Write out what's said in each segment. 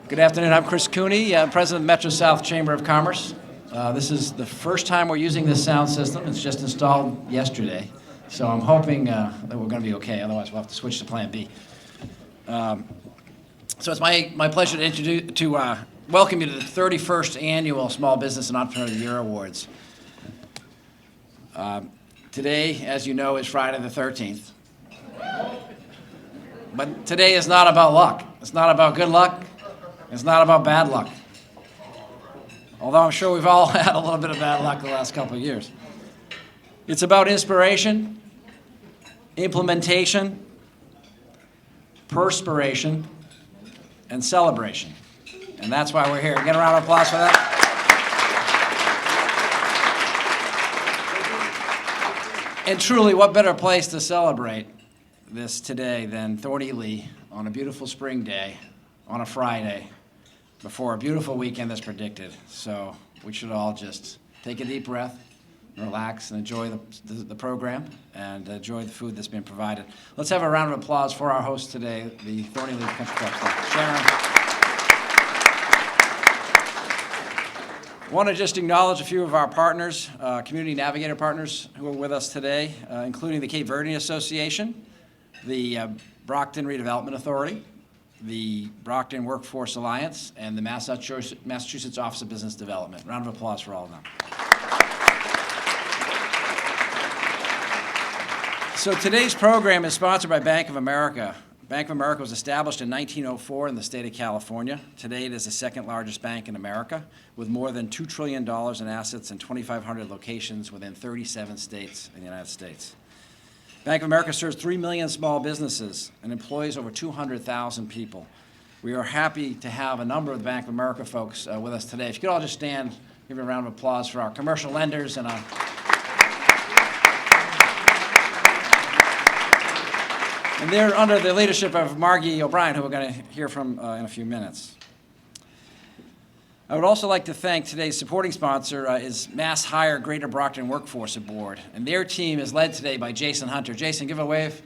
Good afternoon. I'm Chris Cooney, President of the Metro South Chamber of Commerce. This is the first time we're using this sound system. It's just installed yesterday. So I'm hoping that we're going to be okay. Otherwise, we'll have to switch to Plan B. So it's my pleasure to welcome you to the 31st Annual Small Business and Entrepreneur of the Year Awards. Today, as you know, is Friday the 13th. But today is not about luck. It's not about good luck. It's not about bad luck. Although I'm sure we've all had a little bit of bad luck the last couple of years. It's about inspiration, implementation, perspiration, and celebration. And that's why we're here. Get a round of applause for that. And truly, what better place to celebrate this today than Thorny Lea on a beautiful spring day, on a Friday, before a beautiful weekend that's predicted. So we should all just take a deep breath, relax, and enjoy the program, and enjoy the food that's been provided. Let's have a round of applause for our host today, the Thorny Lea Country Club. Sharon. I want to just acknowledge a few of our partners, community navigator partners who are with us today, including the Cape Verdean Association, the Brockton Redevelopment Authority, the Brockton Workforce Alliance, and the Massachusetts Office of Business Development. Round of applause for all of them. So today's program is sponsored by Bank of America. Bank of America was established in 1904 in the state of California. Today it is the second largest bank in America, with more than $2 trillion in assets and 2,500 locations within 37 states in the United States. Bank of America serves 3 million small businesses and employs over 200,000 people. We are happy to have a number of the Bank of America folks with us today. If you could all just stand, give a round of applause for our commercial lenders and and they're under the leadership of Margie O'Brien, who we're going to hear from in a few minutes. I would also like to thank today's supporting sponsor is Mass Hire Greater Brockton Workforce Board, and their team is led today by Jason Hunter. Jason, give a wave.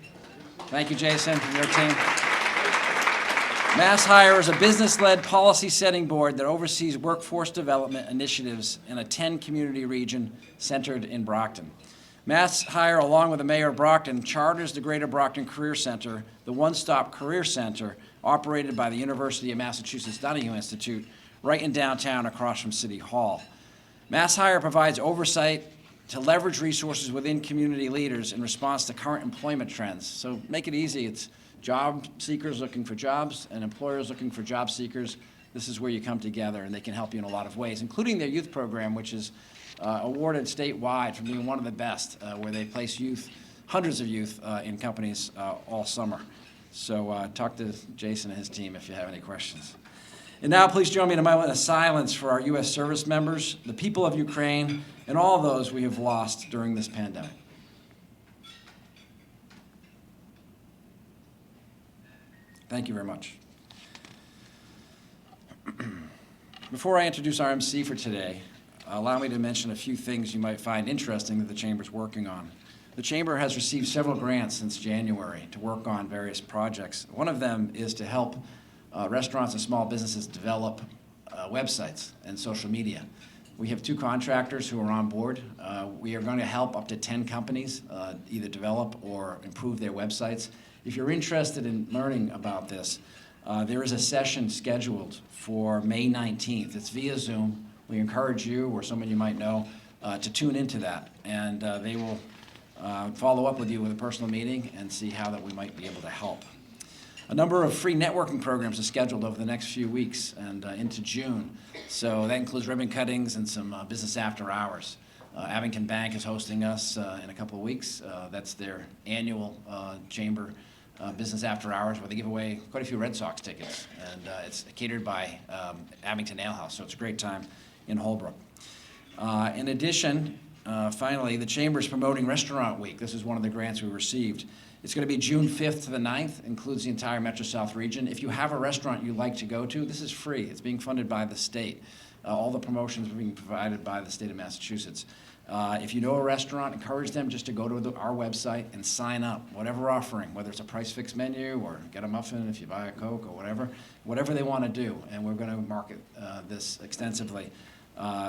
Thank you, Jason, and your team. Mass Hire is a business-led policy-setting board that oversees workforce development initiatives in a 10-community region centered in Brockton. Mass Hire, along with the mayor of Brockton, charters the Greater Brockton Career Center, the one-stop career center operated by the University of Massachusetts Donahue Institute, right in downtown across from City Hall. Mass Hire provides oversight to leverage resources within community leaders in response to current employment trends. So make it easy. It's job seekers looking for jobs and employers looking for job seekers. This is where you come together, and they can help you in a lot of ways, including their youth program, which is awarded statewide for being one of the best, where they place youth, hundreds of youth in companies all summer. So talk to Jason and his team if you have any questions. And now please join me in a moment of silence for our U.S. service members, the people of Ukraine, and all those we have lost during this pandemic. Thank you very much. Before I introduce our MC for today, allow me to mention a few things you might find interesting that the Chamber's working on. The Chamber has received several grants since January to work on various projects. One of them is to help restaurants and small businesses develop websites and social media. We have 2 contractors who are on board. We are going to help up to 10 companies either develop or improve their websites. If you're interested in learning about this, there is a session scheduled for May 19th. It's via Zoom. We encourage you or someone you might know to tune into that, and they will follow up with you with a personal meeting and see how that we might be able to help. A number of free networking programs are scheduled over the next few weeks and into June. So that includes ribbon cuttings and some business after hours. Abington Bank is hosting us in a couple of weeks. That's their annual Chamber business after hours, where they give away quite a few Red Sox tickets. And it's catered by Abington Ale House, so it's a great time in Holbrook. In addition, finally, the Chamber is promoting Restaurant Week. This is one of the grants we received. It's going to be June 5th to the 9th, includes the entire Metro South region. If you have a restaurant you'd like to go to, this is free. It's being funded by the state. all the promotions are being provided by the state of Massachusetts. If you know a restaurant, encourage them just to go to our website and sign up, whatever we're offering, whether it's a price fixed menu or get a muffin if you buy a Coke or whatever they want to do. And we're going to market this extensively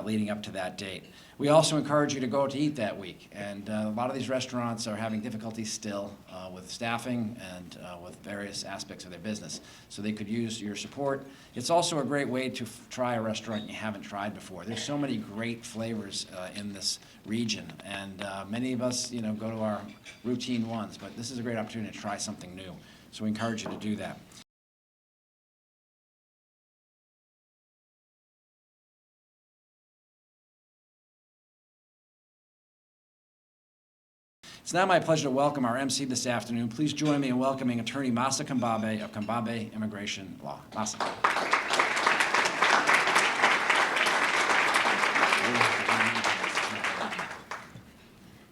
leading up to that date. We also encourage you to go out to eat that week. And a lot of these restaurants are having difficulties still with staffing and with various aspects of their business. So they could use your support. It's also a great way to try a restaurant you haven't tried before. There's so many great flavors in this region. And many of us, go to our routine ones, but this is a great opportunity to try something new. So we encourage you to do that. It's now my pleasure to welcome our MC this afternoon. Please join me in welcoming Attorney Masa Kambabe of Kambabe Immigration Law. Masa.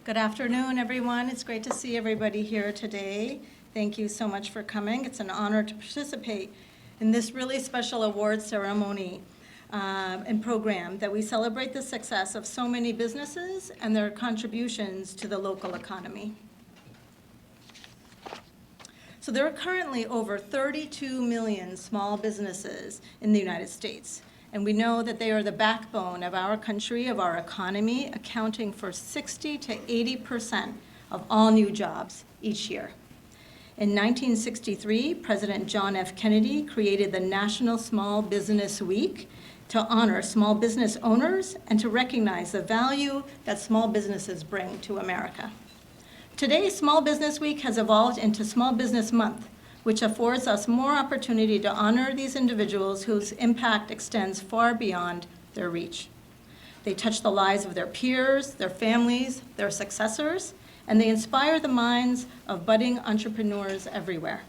Good afternoon, everyone. It's great to see everybody here today. Thank you so much for coming. It's an honor to participate in this really special award ceremony and program that we celebrate the success of so many businesses and their contributions to the local economy. So there are currently over 32 million small businesses in the United States. And we know that they are the backbone of our country, of our economy, accounting for 60 to 80% of all new jobs each year. In 1963, President John F. Kennedy created the National Small Business Week to honor small business owners and to recognize the value that small businesses bring to America. Today, Small Business Week has evolved into Small Business Month, which affords us more opportunity to honor these individuals whose impact extends far beyond their reach. They touch the lives of their peers, their families, their successors, and they inspire the minds of budding entrepreneurs everywhere.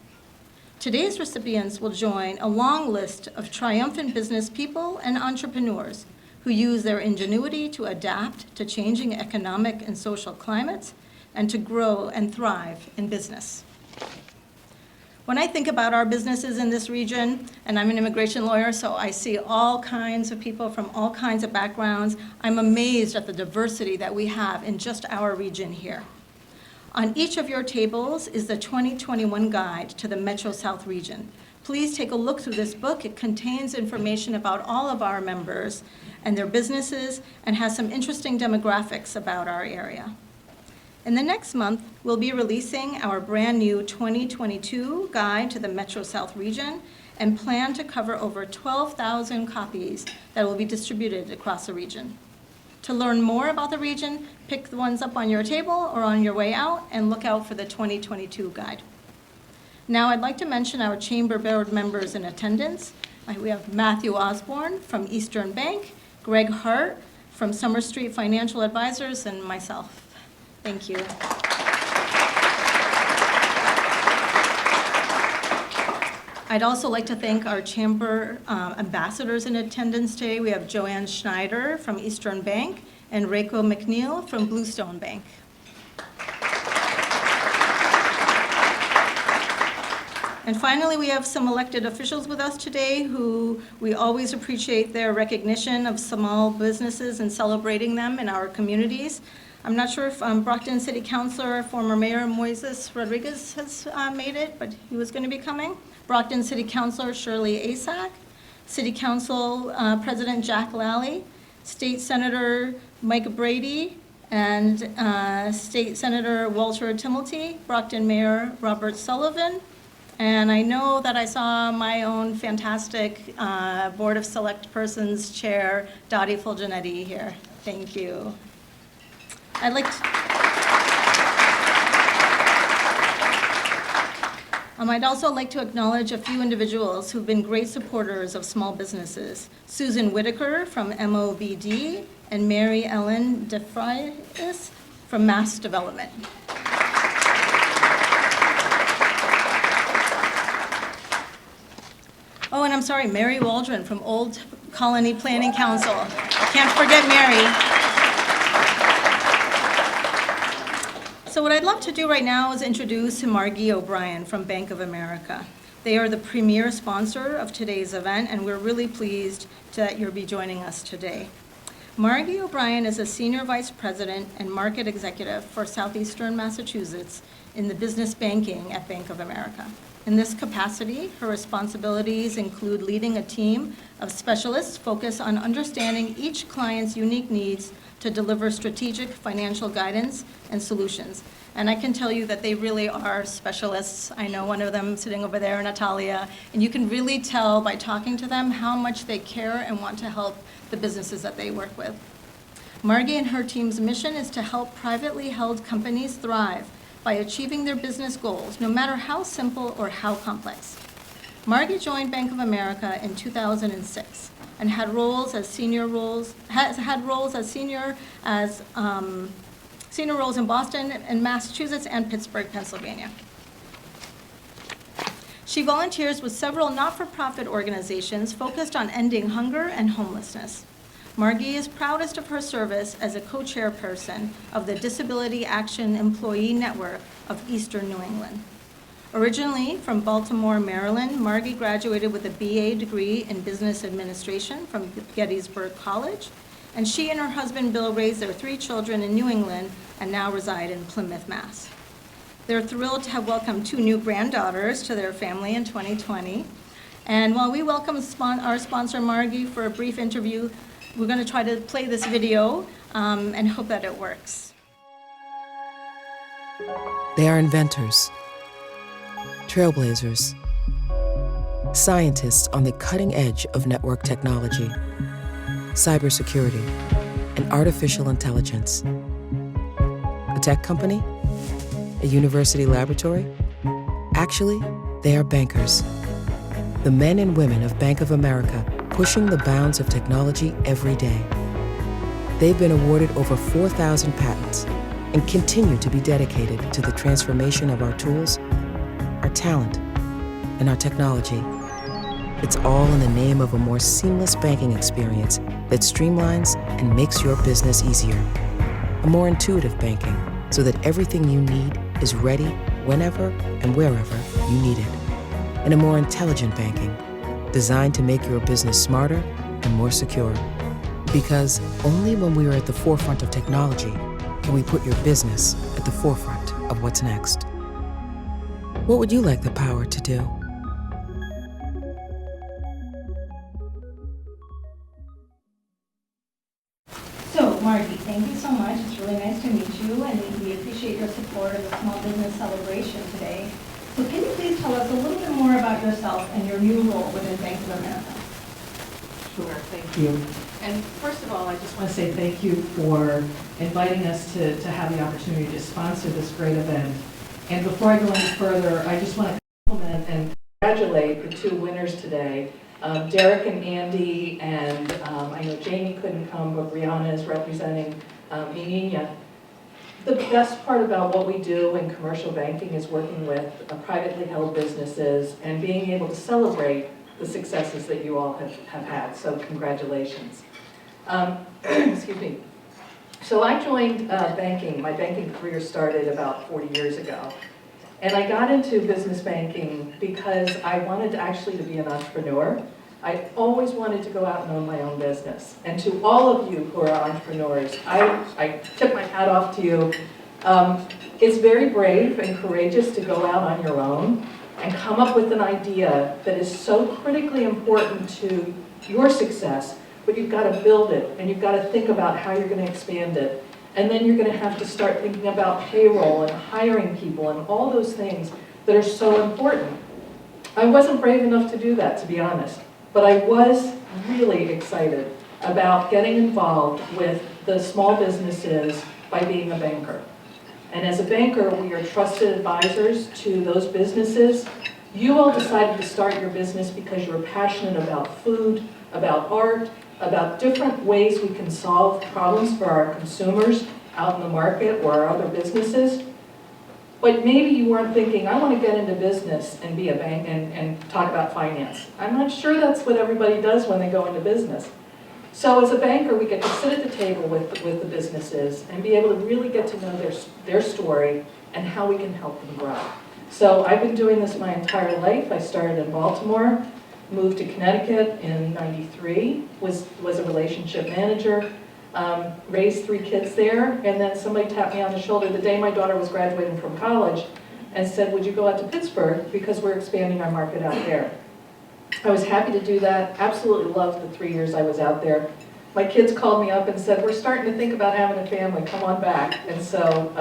Today's recipients will join a long list of triumphant business people and entrepreneurs who use their ingenuity to adapt to changing economic and social climates and to grow and thrive in business. When I think about our businesses in this region, and I'm an immigration lawyer, so I see all kinds of people from all kinds of backgrounds, I'm amazed at the diversity that we have in just our region here. On each of your tables is the 2021 guide to the Metro South region. Please take a look through this book. It contains information about all of our members and their businesses and has some interesting demographics about our area. In the next month, we'll be releasing our brand new 2022 guide to the Metro South region and plan to cover over 12,000 copies that will be distributed across the region. To learn more about the region, pick the ones up on your table or on your way out and look out for the 2022 guide. Now I'd like to mention our Chamber Board members in attendance. We have Matthew Osborne from Eastern Bank, Greg Hart from Summer Street Financial Advisors, and myself. Thank you. I'd also like to thank our Chamber ambassadors in attendance today. We have Joanne Schneider from Eastern Bank and Reiko McNeil from Bluestone Bank. And finally, we have some elected officials with us today who we always appreciate their recognition of small businesses and celebrating them in our communities. I'm not sure if Brockton City Councilor, former Mayor Moises Rodriguez has made it, but he was going to be coming. Brockton City Councilor Shirley Asack, City Council President Jack Lally, State Senator Mike Brady, and State Senator Walter Timilty, Brockton Mayor Robert Sullivan, and I know that I saw my own fantastic Board of Select Persons Chair, Dottie Fulgenetti here. Thank you. I'd also like to acknowledge a few individuals who've been great supporters of small businesses. Susan Whitaker from MOBD and Mary Ellen DeFreitas from Mass Development. Oh, and I'm sorry, Mary Waldron from Old Colony Planning Council. Can't forget Mary. So what I'd love to do right now is introduce Margie O'Brien from Bank of America. They are the premier sponsor of today's event, and we're really pleased that you'll be joining us today. Margie O'Brien is a Senior Vice President and Market Executive for Southeastern Massachusetts in the business banking at Bank of America. In this capacity, her responsibilities include leading a team of specialists focused on understanding each client's unique needs to deliver strategic financial guidance and solutions. And I can tell you that they really are specialists. I know one of them sitting over there, Natalia, and you can really tell by talking to them how much they care and want to help the businesses that they work with. Margie and her team's mission is to help privately held companies thrive by achieving their business goals, no matter how simple or how complex. Margie joined Bank of America in 2006 and had roles as senior roles in Boston and Massachusetts and Pittsburgh, Pennsylvania. She volunteers with several not-for-profit organizations focused on ending hunger and homelessness. Margie is proudest of her service as a co-chairperson of the Disability Action Employee Network of Eastern New England. Originally from Baltimore, Maryland, Margie graduated with a BA degree in Business Administration from Gettysburg College, and she and her husband Bill raised their 3 children in New England and now reside in Plymouth, Mass. They're thrilled to have welcomed 2 new granddaughters to their family in 2020. And while we welcome our sponsor Margie for a brief interview, we're going to try to play this video and hope that it works. They are inventors, trailblazers, scientists on the cutting edge of network technology, cybersecurity, and artificial intelligence. A tech company? A university laboratory? Actually, they are bankers. The men and women of Bank of America pushing the bounds of technology every day. They've been awarded over 4,000 patents and continue to be dedicated to the transformation of our tools, our talent, and our technology. It's all in the name of a more seamless banking experience that streamlines and makes your business easier. A more intuitive banking so that everything you need is ready whenever and wherever you need it. And a more intelligent banking designed to make your business smarter and more secure. Because only when we are at the forefront of technology can we put your business at the forefront of what's next. What would you like the power to do? So, Margie, thank you so much. It's really nice to meet you, and we appreciate your support of the Small Business Celebration today. So can you please tell us a little bit more about yourself and your new role within Bank of America? Sure, thank you. And first of all, I just want to say thank you for inviting us to have the opportunity to sponsor this great event. And before I go any further, I just want to compliment and congratulate the 2 winners today, Derek and Andy, and I know Jamie couldn't come, but Brianna is representing Niña. The best part about what we do in commercial banking is working with privately held businesses and being able to celebrate the successes that you all have had, so congratulations. Excuse me. So I joined banking. My banking career started about 40 years ago. And I got into business banking because I wanted actually to be an entrepreneur. I always wanted to go out and own my own business. And to all of you who are entrepreneurs, I tip my hat off to you. It's very brave and courageous to go out on your own and come up with an idea that is so critically important to your success, but you've got to build it, and you've got to think about how you're going to expand it. And then you're going to have to start thinking about payroll and hiring people and all those things that are so important. I wasn't brave enough to do that, to be honest, but I was really excited about getting involved with the small businesses by being a banker. And as a banker, we are trusted advisors to those businesses. You all decided to start your business because you're passionate about food, about art, about different ways we can solve problems for our consumers out in the market or our other businesses. But maybe you weren't thinking, I want to get into business and be a bank and talk about finance. I'm not sure that's what everybody does when they go into business. So as a banker, we get to sit at the table with the businesses and be able to really get to know their story and how we can help them grow. So I've been doing this my entire life. I started in Baltimore, moved to Connecticut in '93, was a relationship manager, raised 3 kids there, and then somebody tapped me on the shoulder the day my daughter was graduating from college and said, would you go out to Pittsburgh because we're expanding our market out there. I was happy to do that, absolutely loved the 3 years I was out there. My kids called me up and said, we're starting to think about having a family, come on back. And so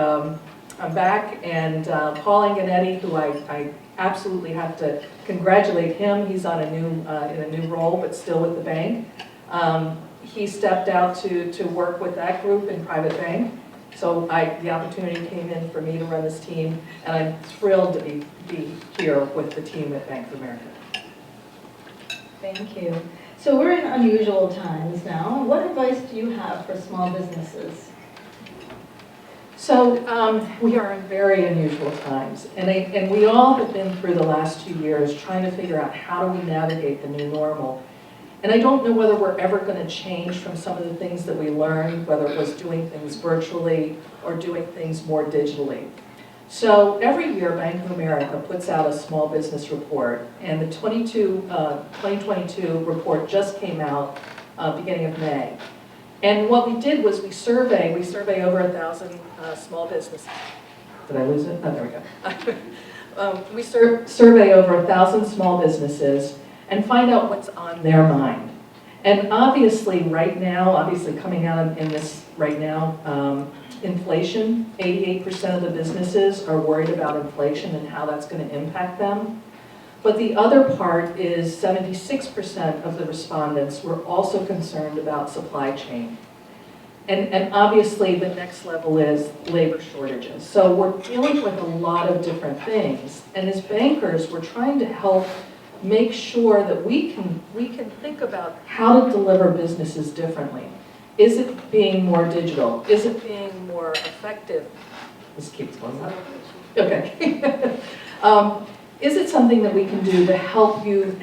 I'm back, and Paul Anganetti, who I absolutely have to congratulate him, he's on in a new role, but still with the bank. He stepped out to work with that group in private bank. So the opportunity came in for me to run this team, and I'm thrilled to be here with the team at Bank of America. Thank you. So we're in unusual times now. What advice do you have for small businesses? So we are in very unusual times, and we all have been through the last 2 years trying to figure out how do we navigate the new normal. And I don't know whether we're ever going to change from some of the things that we learned, whether it was doing things virtually or doing things more digitally. So every year, Bank of America puts out a small business report, and the 2022 report just came out beginning of May. And what we did was we survey over 1,000 small businesses. Did I lose it? Oh, there we go. We survey over 1,000 small businesses and find out what's on their mind. And obviously right now, coming out in this right now, inflation, 88% of the businesses are worried about inflation and how that's going to impact them. But the other part is 76% of the respondents were also concerned about supply chain. And obviously the next level is labor shortages. So we're dealing with a lot of different things. And as bankers, we're trying to help make sure that we can think about how to deliver businesses differently. Is it being more digital? Is it being more effective? This keeps going up. Okay. Is it something that we can do to help you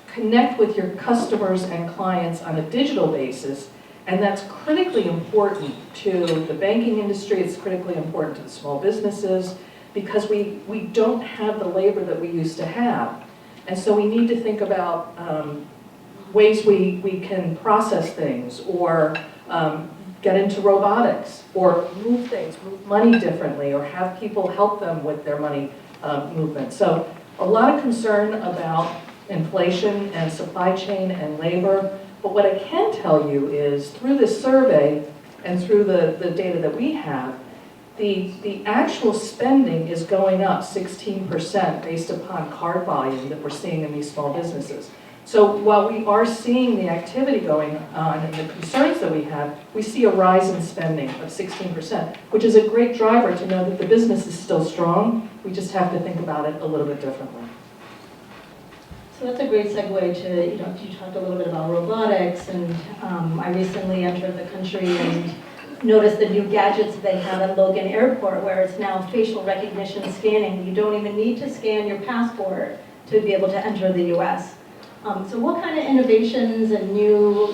connect with your customers and clients on a digital basis? And that's critically important to the banking industry, it's critically important to the small businesses, because we don't have the labor that we used to have. And so we need to think about ways we can process things, or get into robotics, or move money differently, or have people help them with their money movement. So a lot of concern about inflation and supply chain and labor. But what I can tell you is through this survey and through the data that we have, the actual spending is going up 16% based upon card volume that we're seeing in these small businesses. So while we are seeing the activity going on and the concerns that we have, we see a rise in spending of 16%, which is a great driver to know that the business is still strong. We just have to think about it a little bit differently. So that's a great segue to, you talked a little bit about robotics, and I recently entered the country and noticed the new gadgets they have at Logan Airport, where it's now facial recognition scanning. You don't even need to scan your passport to be able to enter the U.S. So what kind of innovations and new,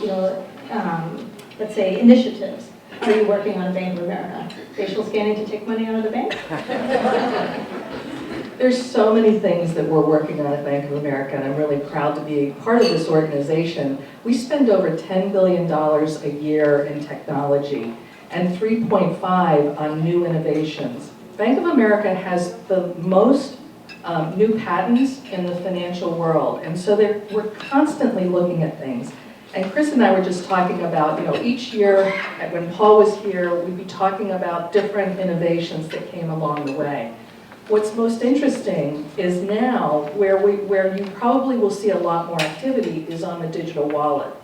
let's say, initiatives are you working on at Bank of America? Facial scanning to take money out of the bank? There's so many things that we're working on at Bank of America, and I'm really proud to be part of this organization. We spend over $10 billion a year in technology and 3.5 on new innovations. Bank of America has the most new patents in the financial world, and so we're constantly looking at things. And Chris and I were just talking about, each year when Paul was here, we'd be talking about different innovations that came along the way. What's most interesting is now, where you probably will see a lot more activity, is on the digital wallet.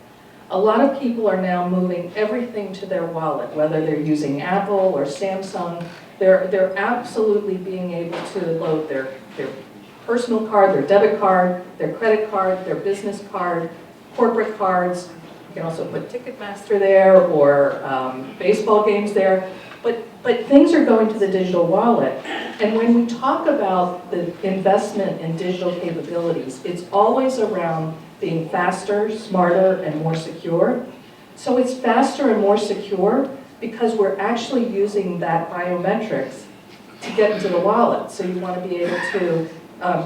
A lot of people are now moving everything to their wallet, whether they're using Apple or Samsung. They're absolutely being able to load their personal card, their debit card, their credit card, their business card, corporate cards. You can also put Ticketmaster there, or baseball games there. But things are going to the digital wallet. And when we talk about the investment in digital capabilities, it's always around being faster, smarter, and more secure. So it's faster and more secure because we're actually using that biometrics to get into the wallet. So you want to be able to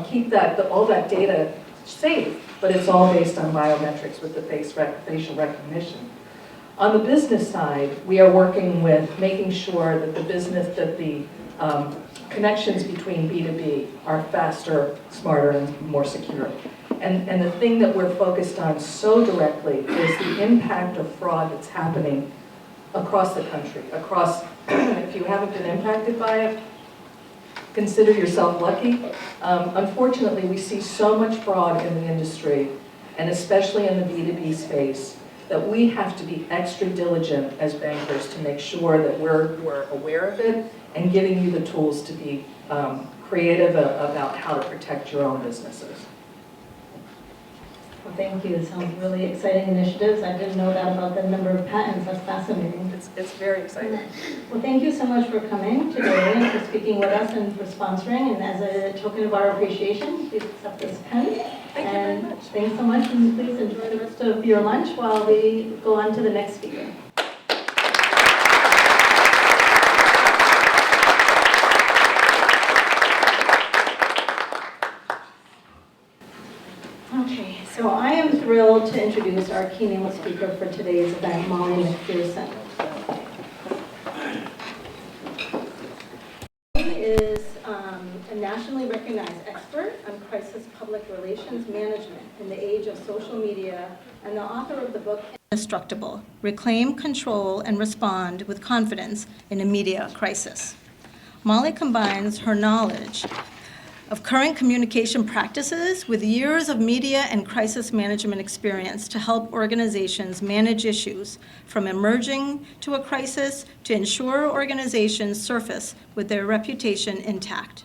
keep all that data safe, but it's all based on biometrics with the facial recognition. On the business side, we are working with making sure that the connections between B2B are faster, smarter, and more secure. And the thing that we're focused on so directly is the impact of fraud that's happening across the country. If you haven't been impacted by it, consider yourself lucky. Unfortunately, we see so much fraud in the industry, and especially in the B2B space, that we have to be extra diligent as bankers to make sure that we're aware of it and giving you the tools to be creative about how to protect your own businesses. Well, thank you. It sounds really exciting initiatives. I didn't know that about the number of patents. That's fascinating. It's very exciting. Well, thank you so much for coming today and for speaking with us and for sponsoring. And as a token of our appreciation, please accept this pen. Thank you very much. Thanks so much, and please enjoy the rest of your lunch while we go on to the next speaker. Okay, so I am thrilled to introduce our keynote speaker for today's event, Molly McPherson. Molly is a nationally recognized expert on crisis public relations management in the age of social media and the author of the book, Indestructible: Reclaim, Control, and Respond with Confidence in a Media Crisis. Molly combines her knowledge of current communication practices with years of media and crisis management experience to help organizations manage issues from emerging to a crisis to ensure organizations surface with their reputation intact.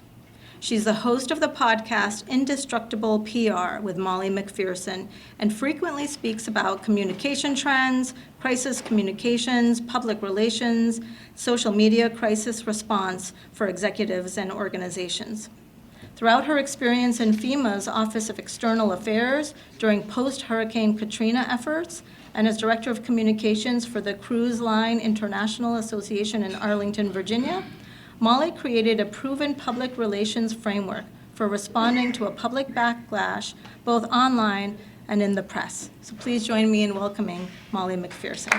She's the host of the podcast Indestructible PR with Molly McPherson and frequently speaks about communication trends, crisis communications, public relations, social media crisis response for executives and organizations. Throughout her experience in FEMA's Office of External Affairs during post-Hurricane Katrina efforts, and as Director of Communications for the Cruise Line International Association in Arlington, Virginia, Molly created a proven public relations framework for responding to a public backlash, both online and in the press. So please join me in welcoming Molly McPherson.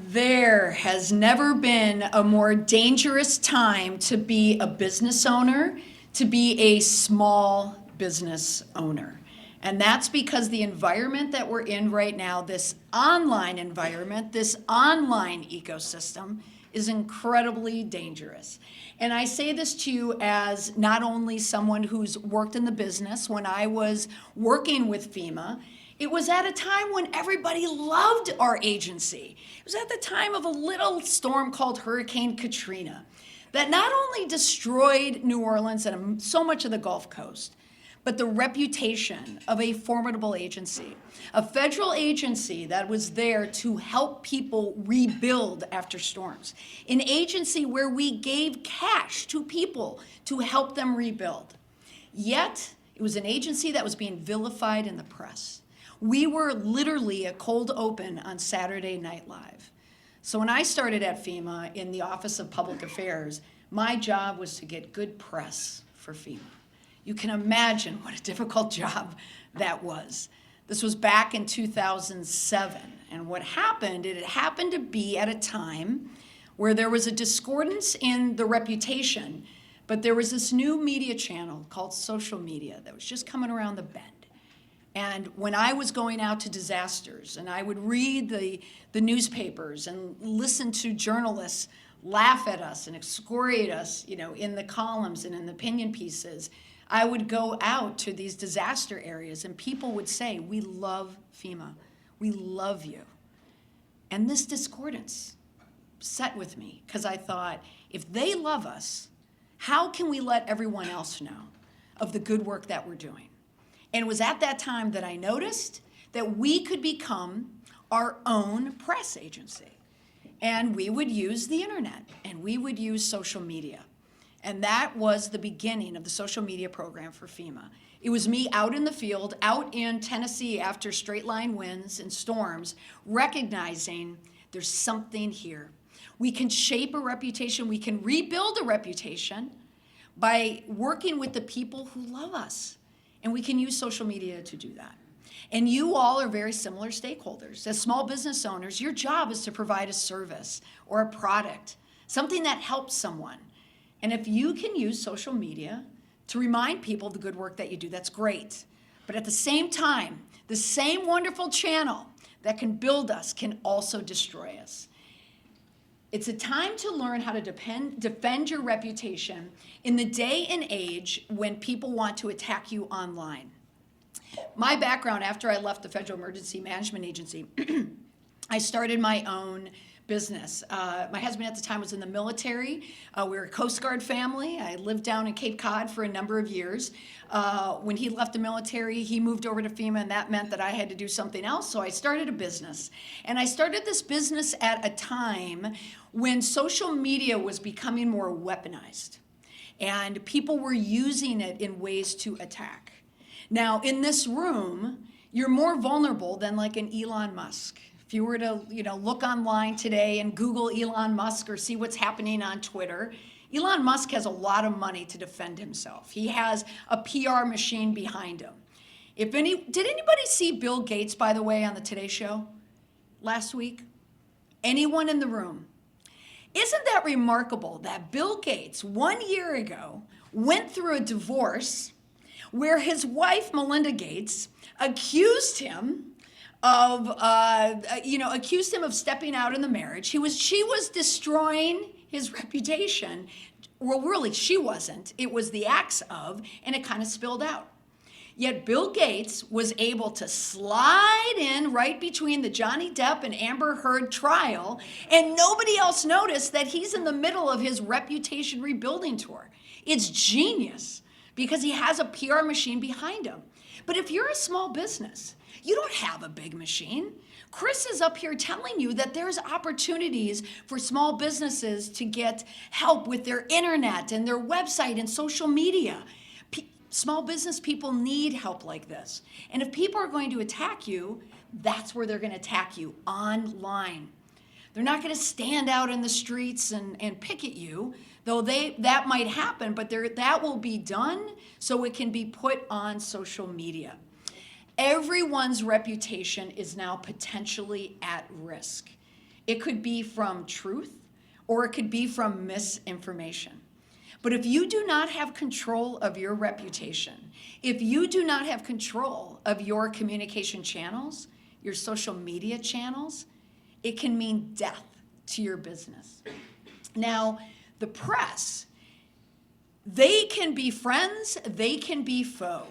There has never been a more dangerous time to be a business owner, to be a small business owner. And that's because the environment that we're in right now, this online environment, this online ecosystem, is incredibly dangerous. And I say this to you as not only someone who's worked in the business. When I was working with FEMA, it was at a time when everybody loved our agency. It was at the time of a little storm called Hurricane Katrina that not only destroyed New Orleans and so much of the Gulf Coast, but the reputation of a formidable agency, a federal agency that was there to help people rebuild after storms, an agency where we gave cash to people to help them rebuild. Yet, it was an agency that was being vilified in the press. We were literally a cold open on Saturday Night Live. So when I started at FEMA in the Office of Public Affairs, my job was to get good press for FEMA. You can imagine what a difficult job that was. This was back in 2007. And what happened, it happened to be at a time where there was a discordance in the reputation, but there was this new media channel called social media that was just coming around the bend. And when I was going out to disasters and I would read the newspapers and listen to journalists laugh at us and excoriate us, in the columns and in the opinion pieces, I would go out to these disaster areas and people would say, "We love FEMA. We love you." And this discordance sat with me because I thought, if they love us, how can we let everyone else know of the good work that we're doing? And it was at that time that I noticed that we could become our own press agency. And we would use the internet and we would use social media. And that was the beginning of the social media program for FEMA. It was me out in the field, out in Tennessee after straight line winds and storms, recognizing there's something here. We can shape a reputation, we can rebuild a reputation by working with the people who love us. And we can use social media to do that. And you all are very similar stakeholders. As small business owners, your job is to provide a service or a product, something that helps someone. And if you can use social media to remind people of the good work that you do, that's great. But at the same time, the same wonderful channel that can build us can also destroy us. It's a time to learn how to defend your reputation in the day and age when people want to attack you online. My background, after I left the Federal Emergency Management Agency, I started my own business. My husband at the time was in the military. We were a Coast Guard family. I lived down in Cape Cod for a number of years. When he left the military, he moved over to FEMA, and that meant that I had to do something else, so I started a business. And I started this business at a time when social media was becoming more weaponized, and people were using it in ways to attack. Now, in this room, you're more vulnerable than like an Elon Musk. If you were to, look online today and Google Elon Musk or see what's happening on Twitter, Elon Musk has a lot of money to defend himself. He has a PR machine behind him. Did anybody see Bill Gates, by the way, on the Today Show last week? Anyone in the room? Isn't that remarkable that Bill Gates, 1 year ago, went through a divorce where his wife, Melinda Gates, accused him of stepping out in the marriage. She was destroying his reputation. Well, really, she wasn't. It was the acts of, and it kind of spilled out. Yet Bill Gates was able to slide in right between the Johnny Depp and Amber Heard trial, and nobody else noticed that he's in the middle of his reputation rebuilding tour. It's genius, because he has a PR machine behind him. But if you're a small business, you don't have a big machine. Chris is up here telling you that there's opportunities for small businesses to get help with their internet and their website and social media. Small business people need help like this. And if people are going to attack you, that's where they're going to attack you, online. They're not going to stand out in the streets and picket you, though that might happen, but that will be done so it can be put on social media. Everyone's reputation is now potentially at risk. It could be from truth, or it could be from misinformation. But if you do not have control of your reputation, if you do not have control of your communication channels, your social media channels, it can mean death to your business. Now, the press, they can be friends, they can be foe.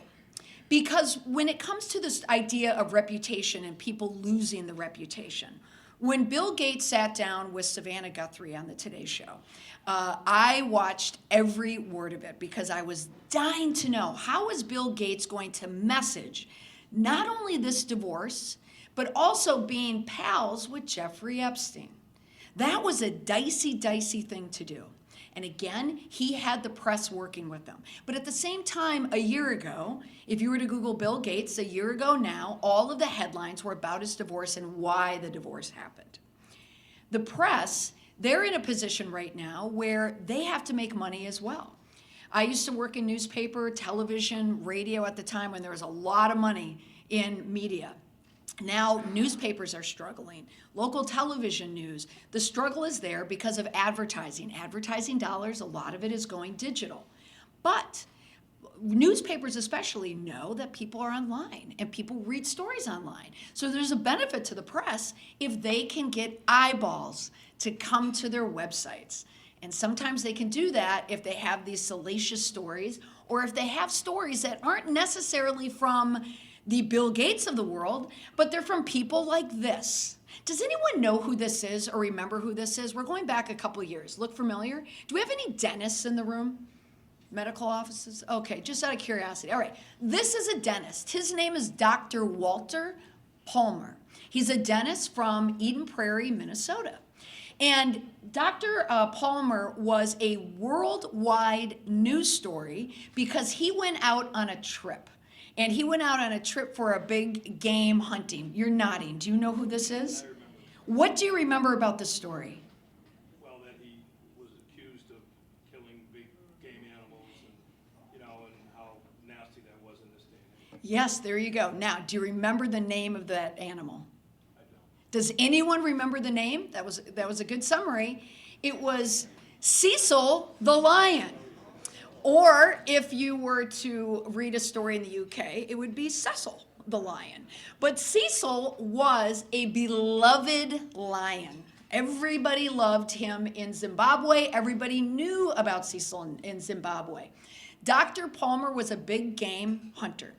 Because when it comes to this idea of reputation and people losing the reputation, when Bill Gates sat down with Savannah Guthrie on the Today Show, I watched every word of it because I was dying to know, how is Bill Gates going to message not only this divorce, but also being pals with Jeffrey Epstein? That was a dicey thing to do. And again, he had the press working with them. But at the same time, a year ago, if you were to Google Bill Gates, a year ago now, all of the headlines were about his divorce and why the divorce happened. The press, they're in a position right now where they have to make money as well. I used to work in newspaper, television, radio at the time when there was a lot of money in media. Now newspapers are struggling. Local television news, the struggle is there because of advertising. Advertising dollars, a lot of it is going digital. But newspapers especially know that people are online and people read stories online. So there's a benefit to the press if they can get eyeballs to come to their websites. And sometimes they can do that if they have these salacious stories, or if they have stories that aren't necessarily from the Bill Gates of the world, but they're from people like this. Does anyone know who this is or remember who this is? We're going back a couple years. Look familiar? Do we have any dentists in the room? Medical offices? Okay, just out of curiosity. All right, this is a dentist. His name is Dr. Walter Palmer. He's a dentist from Eden Prairie, Minnesota. And Dr. Palmer was a worldwide news story because he went out on a trip. And he went out on a trip for a big game hunting. You're nodding. Do you know who this is? I remember. What do you remember about this story? Well, that he was accused of killing big game animals and, and how nasty that was in this day and age. Yes, there you go. Now, do you remember the name of that animal? I don't. Does anyone remember the name? That was a good summary. It was Cecil the lion. Or if you were to read a story in the UK, it would be Cecil the lion. But Cecil was a beloved lion. Everybody loved him in Zimbabwe. Everybody knew about Cecil in Zimbabwe. Dr. Palmer was a big game hunter.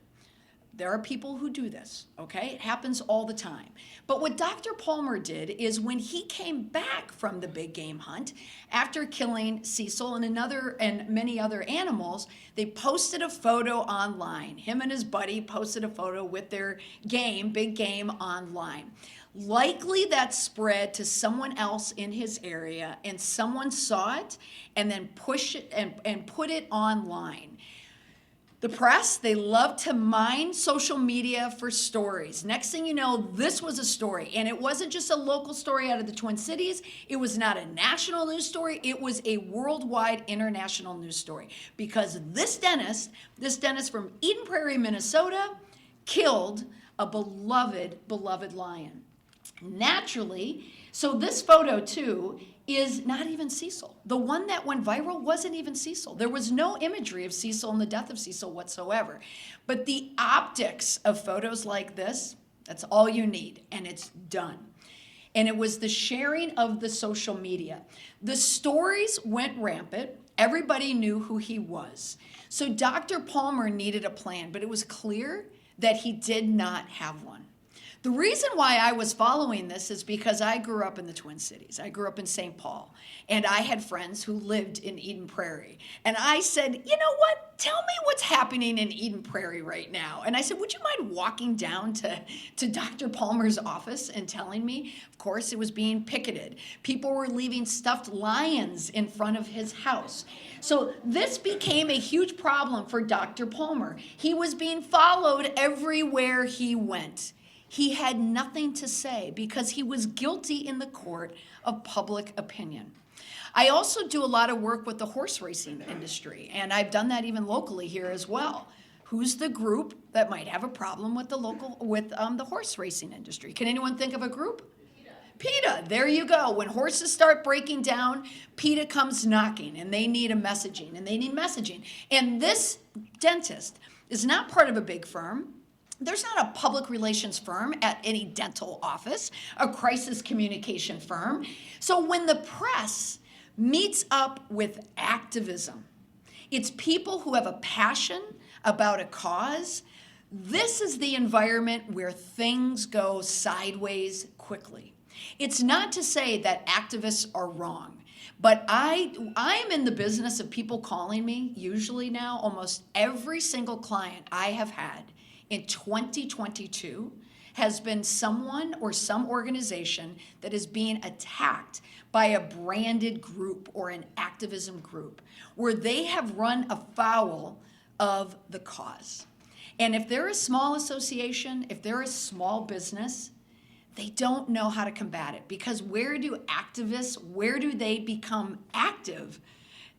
There are people who do this, okay? It happens all the time. But what Dr. Palmer did is when he came back from the big game hunt, after killing Cecil and many other animals, they posted a photo online. Him and his buddy posted a photo with their big game online. Likely that spread to someone else in his area, and someone saw it and then pushed it and put it online. The press, they love to mine social media for stories. Next thing you know, this was a story. And it wasn't just a local story out of the Twin Cities. It was not a national news story. It was a worldwide, international news story. Because this dentist from Eden Prairie, Minnesota, killed a beloved lion. Naturally, so this photo too is not even Cecil. The one that went viral wasn't even Cecil. There was no imagery of Cecil and the death of Cecil whatsoever. But the optics of photos like this, that's all you need, and it's done. And it was the sharing of the social media. The stories went rampant. Everybody knew who he was. So Dr. Palmer needed a plan, but it was clear that he did not have one. The reason why I was following this is because I grew up in the Twin Cities. I grew up in St. Paul, and I had friends who lived in Eden Prairie. And I said, you know what? Tell me what's happening in Eden Prairie right now. And I said, would you mind walking down to Dr. Palmer's office and telling me? Of course, it was being picketed. People were leaving stuffed lions in front of his house. So this became a huge problem for Dr. Palmer. He was being followed everywhere he went. He had nothing to say because he was guilty in the court of public opinion. I also do a lot of work with the horse racing industry, and I've done that even locally here as well. Who's the group that might have a problem with the horse racing industry? Can anyone think of a group? PETA, there you go. When horses start breaking down, PETA comes knocking, and they need messaging. And this dentist is not part of a big firm. There's not a public relations firm at any dental office, a crisis communication firm. So when the press meets up with activism, it's people who have a passion about a cause. This is the environment where things go sideways quickly. It's not to say that activists are wrong, but I'm in the business of people calling me, usually now, almost every single client I have had in 2022 has been someone or some organization that is being attacked by a branded group or an activism group where they have run afoul of the cause. And if they're a small association, if they're a small business, they don't know how to combat it, because where do they become active?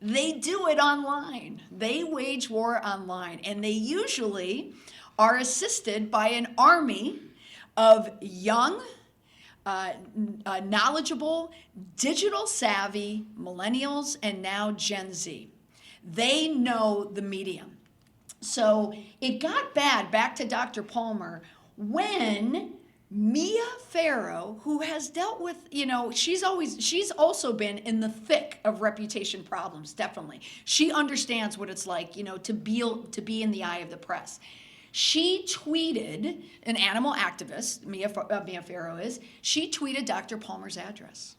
They do it online. They wage war online, and they usually are assisted by an army of young, knowledgeable, digital savvy millennials and now Gen Z. They know the medium. So it got bad, back to Dr. Palmer, when Mia Farrow, who has dealt with, she's also been in the thick of reputation problems, definitely. She understands what it's like, to be in the eye of the press. She tweeted, an animal activist, Mia Farrow is, she tweeted Dr. Palmer's address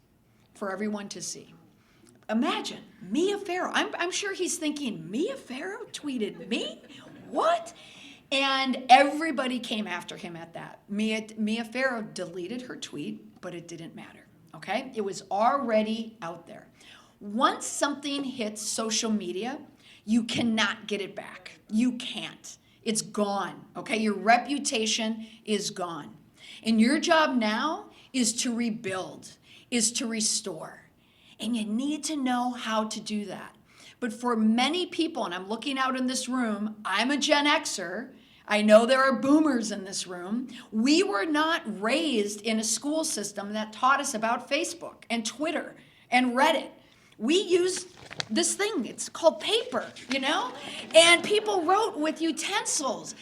for everyone to see. Imagine, Mia Farrow. I'm sure he's thinking, Mia Farrow tweeted me? What? And everybody came after him at that. Mia Farrow deleted her tweet, but it didn't matter, okay? It was already out there. Once something hits social media, you cannot get it back. You can't. It's gone, okay? Your reputation is gone. And your job now is to rebuild, is to restore. And you need to know how to do that. But for many people, and I'm looking out in this room, I'm a Gen Xer. I know there are boomers in this room. We were not raised in a school system that taught us about Facebook and Twitter and Reddit. We used this thing, it's called paper, and people wrote with utensils.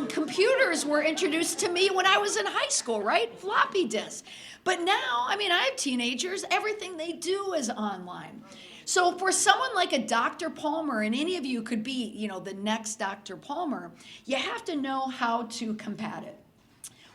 Computers were introduced to me when I was in high school, right? Floppy disks. But now, I have teenagers, everything they do is online. So for someone like a Dr. Palmer, and any of you could be, the next Dr. Palmer, you have to know how to combat it.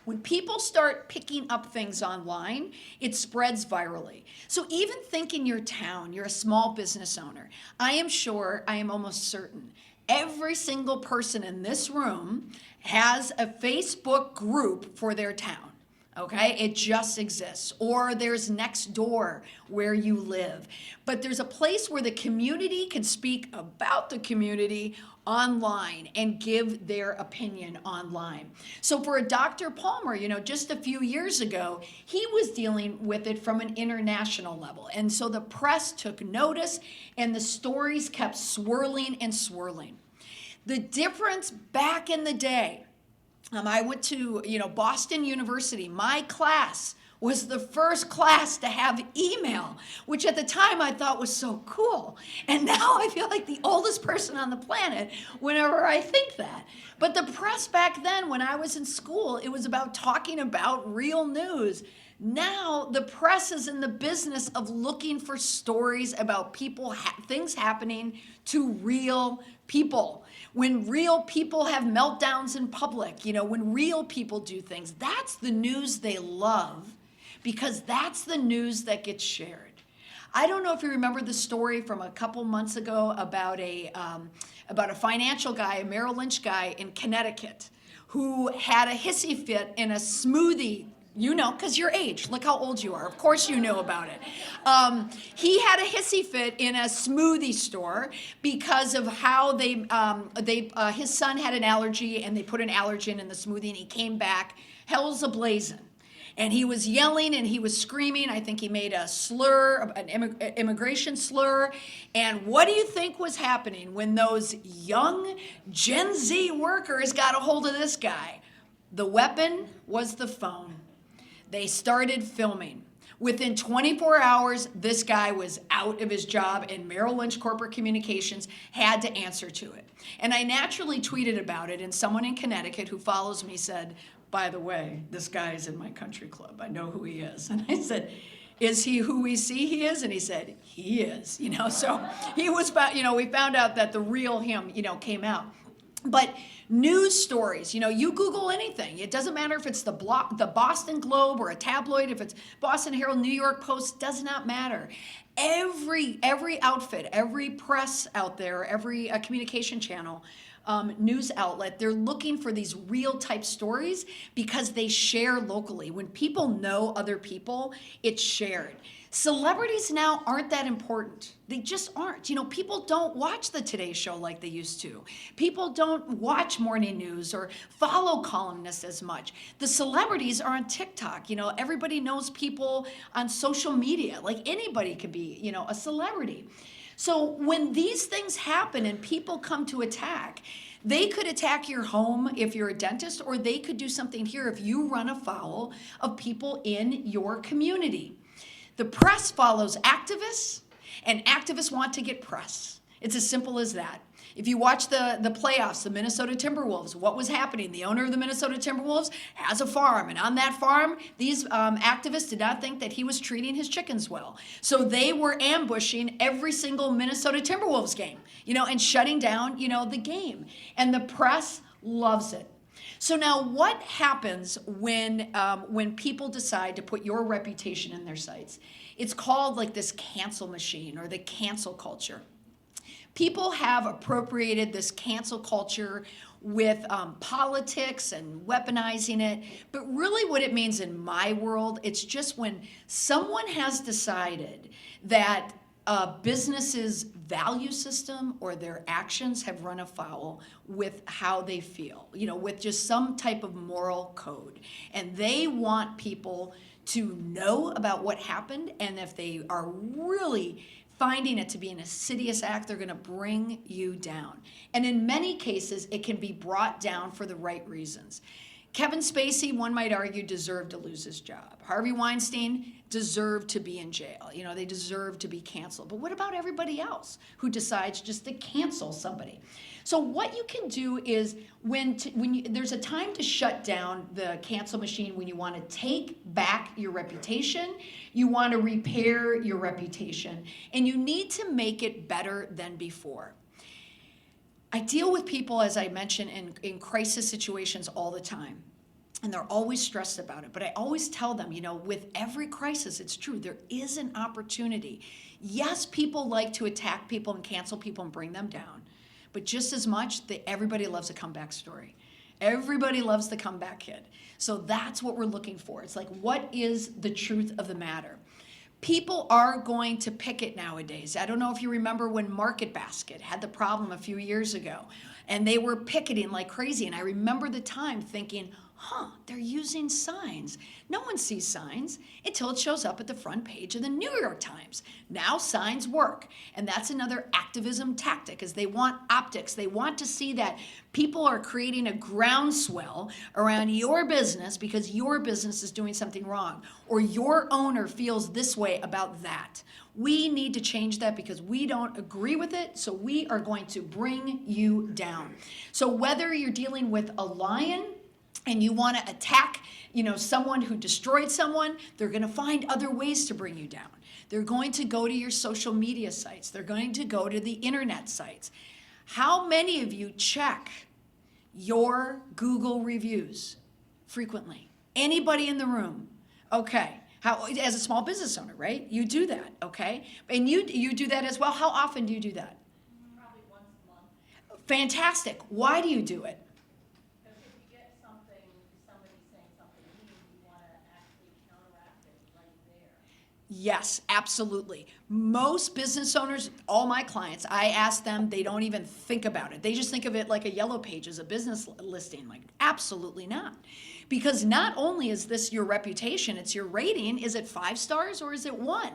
When people start picking up things online, it spreads virally. So even think in your town, you're a small business owner. I am almost certain, every single person in this room has a Facebook group for their town. Okay, it just exists. Or there's Nextdoor where you live. But there's a place where the community can speak about the community online and give their opinion online. So for a Dr. Palmer, just a few years ago, he was dealing with it from an international level. And so the press took notice and the stories kept swirling and swirling. The difference back in the day, I went to, Boston University. My class was the first class to have email, which at the time I thought was so cool. And now I feel like the oldest person on the planet whenever I think that. But the press back then, when I was in school, it was about talking about real news. Now the press is in the business of looking for stories about people, things happening to real people. When real people have meltdowns in public, when real people do things, that's the news they love because that's the news that gets shared. I don't know if you remember the story from a couple months ago about a financial guy, a Merrill Lynch guy in Connecticut who had a hissy fit in a smoothie. Because your age. Look how old you are. Of course you know about it. He had a hissy fit in a smoothie store because of how his son had an allergy and they put an allergen in the smoothie and he came back hell's a-blazing. And he was yelling and he was screaming. I think he made a slur, an immigration slur. And what do you think was happening when those young Gen Z workers got a hold of this guy? The weapon was the phone. They started filming. Within 24 hours, this guy was out of his job and Merrill Lynch Corporate Communications had to answer to it. And I naturally tweeted about it and someone in Connecticut who follows me said, by the way, this guy is in my country club. I know who he is. And I said, is he who we see he is? And he said, he is. So he was, we found out that the real him, came out. But news stories, you Google anything. It doesn't matter if it's the Boston Globe or a tabloid, if it's Boston Herald, New York Post, does not matter. Every outfit, every press out there, every communication channel, news outlet, they're looking for these real type stories because they share locally. When people know other people, it's shared. Celebrities now aren't that important. They just aren't. People don't watch the Today Show like they used to. People don't watch morning news or follow columnists as much. The celebrities are on TikTok. Everybody knows people on social media. Like anybody could be, a celebrity. So when these things happen and people come to attack, they could attack your home if you're a dentist, or they could do something here if you run afoul of people in your community. The press follows activists, and activists want to get press. It's as simple as that. If you watch the playoffs, the Minnesota Timberwolves, what was happening? The owner of the Minnesota Timberwolves has a farm, and on that farm, these activists did not think that he was treating his chickens well. So they were ambushing every single Minnesota Timberwolves game, and shutting down, the game. And the press loves it. So now what happens when people decide to put your reputation in their sites? It's called like this cancel machine or the cancel culture. People have appropriated this cancel culture with politics and weaponizing it. But really what it means in my world, it's just when someone has decided that business's value system or their actions have run afoul with how they feel, with just some type of moral code. And they want people to know about what happened, and if they are really finding it to be an insidious act, they're going to bring you down. And in many cases, it can be brought down for the right reasons. Kevin Spacey, one might argue, deserved to lose his job. Harvey Weinstein deserved to be in jail. They deserve to be canceled. But what about everybody else who decides just to cancel somebody? So what you can do is there's a time to shut down the cancel machine when you want to take back your reputation, you want to repair your reputation, and you need to make it better than before. I deal with people, as I mentioned, in crisis situations all the time. And they're always stressed about it. But I always tell them, with every crisis, it's true, there is an opportunity. Yes, people like to attack people and cancel people and bring them down. But just as much, everybody loves a comeback story. Everybody loves the comeback kid. So that's what we're looking for. It's like, what is the truth of the matter? People are going to picket nowadays. I don't know if you remember when Market Basket had the problem a few years ago, and they were picketing like crazy. And I remember the time thinking, they're using signs. No one sees signs until it shows up at the front page of the New York Times. Now signs work. And that's another activism tactic, is they want optics. They want to see that people are creating a groundswell around your business because your business is doing something wrong, or your owner feels this way about that. We need to change that because we don't agree with it, so we are going to bring you down. So whether you're dealing with a lion and you want to attack, someone who destroyed someone, they're going to find other ways to bring you down. They're going to go to your social media sites. They're going to go to the internet sites. How many of you check your Google reviews frequently? Anybody in the room? Okay. As a small business owner, right? You do that, okay? And you do that as well. How often do you do that? Probably once a month. Fantastic. Why do you do it? Because if you get somebody saying something mean, you want to actually counteract it right there. Yes, absolutely. Most business owners, all my clients, I ask them, they don't even think about it. They just think of it like a yellow page as a business listing. Like, absolutely not. Because not only is this your reputation, it's your rating. Is it 5 stars or is it 1?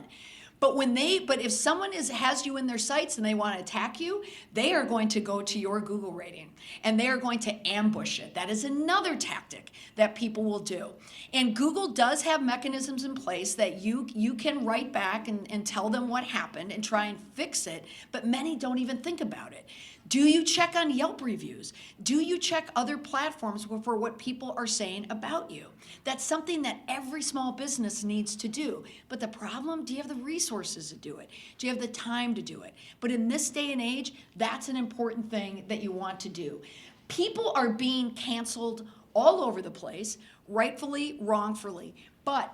But if someone has you in their sights and they want to attack you, they are going to go to your Google rating and they are going to ambush it. That is another tactic that people will do. And Google does have mechanisms in place that you can write back and tell them what happened and try and fix it, but many don't even think about it. Do you check on Yelp reviews? Do you check other platforms for what people are saying about you? That's something that every small business needs to do. But the problem, do you have the resources to do it? Do you have the time to do it? But in this day and age, that's an important thing that you want to do. People are being canceled all over the place, rightfully, wrongfully. But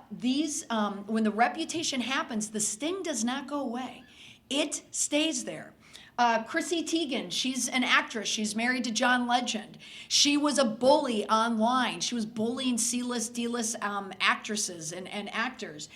when the reputation happens, the sting does not go away. It stays there. Chrissy Teigen, she's an actress. She's married to John Legend. She was a bully online. She was bullying C-list, D-list actresses and actors.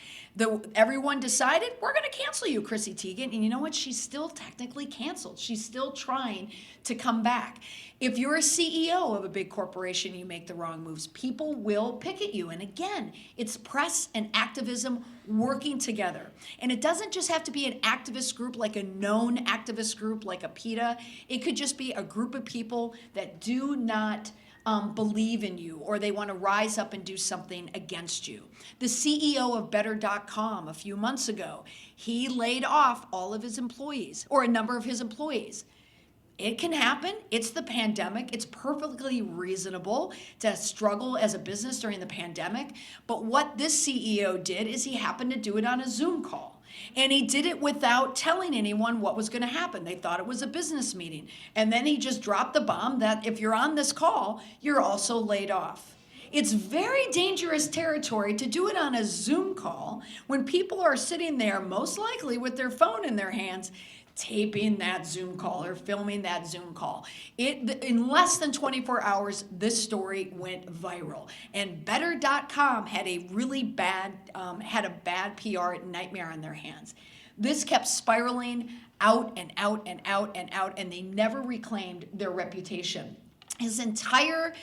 Everyone decided, we're going to cancel you, Chrissy Teigen. And you know what? She's still technically canceled. She's still trying to come back. If you're a CEO of a big corporation, you make the wrong moves, people will picket you. And again, it's press and activism working together. And it doesn't just have to be an activist group, like a known activist group like a PETA. It could just be a group of people that do not believe in you, or they want to rise up and do something against you. The CEO of Better.com a few months ago, he laid off all of his employees, or a number of his employees. It can happen. It's the pandemic. It's perfectly reasonable to struggle as a business during the pandemic. But what this CEO did is he happened to do it on a Zoom call. And he did it without telling anyone what was going to happen. They thought it was a business meeting. And then he just dropped the bomb that if you're on this call, you're also laid off. It's very dangerous territory to do it on a Zoom call when people are sitting there, most likely with their phone in their hands, taping that Zoom call or filming that Zoom call. In less than 24 hours, this story went viral. And Better.com had a really bad, bad PR nightmare on their hands. This kept spiraling out and out and out and out, and they never reclaimed their reputation. His entire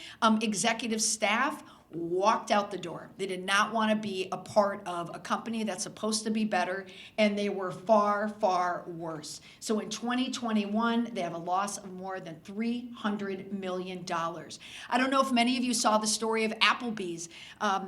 executive staff walked out the door. They did not want to be a part of a company that's supposed to be better, and they were far, far worse. So in 2021, they have a loss of more than $300 million. I don't know if many of you saw the story of Applebee's.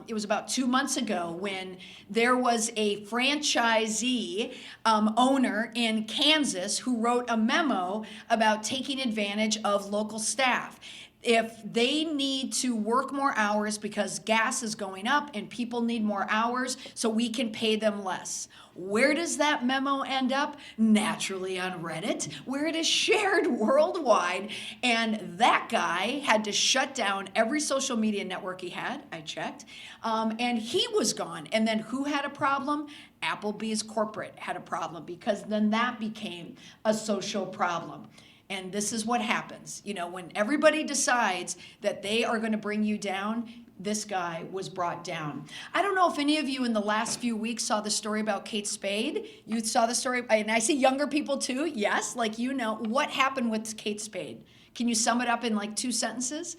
It was about 2 months ago when there was a franchisee owner in Kansas who wrote a memo about taking advantage of local staff. If they need to work more hours because gas is going up and people need more hours, so we can pay them less. Where does that memo end up? Naturally on Reddit, where it is shared worldwide. And that guy had to shut down every social media network he had, I checked, and he was gone. And then who had a problem? Applebee's corporate had a problem, because then that became a social problem. And this is what happens. You know, when everybody decides that they are going to bring you down, this guy was brought down. I don't know if any of you in the last few weeks saw the story about Kate Spade. You saw the story, and I see younger people too. Yes, like you know. What happened with Kate Spade? Can you sum it up in like 2 sentences?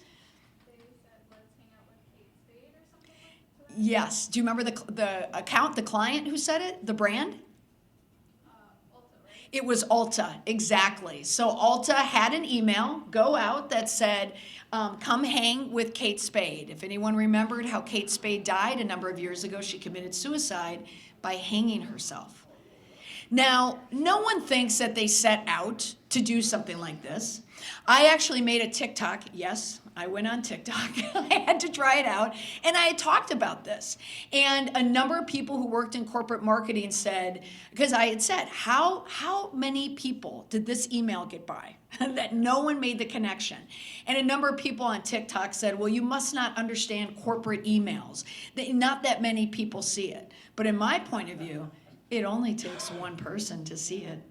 They said, let's hang out with Kate Spade or something like that? Yes. Do you remember the account, the client who said it, the brand? It was Ulta, exactly. So Ulta had an email go out that said, come hang with Kate Spade. If anyone remembered how Kate Spade died a number of years ago, she committed suicide by hanging herself. Now, no one thinks that they set out to do something like this. I actually made a TikTok. Yes, I went on TikTok. I had to try it out. And I had talked about this. And a number of people who worked in corporate marketing said, because I had said, how many people did this email get by? That no one made the connection. And a number of people on TikTok said, well, you must not understand corporate emails. Not that many people see it. But in my point of view, it only takes one person to see it.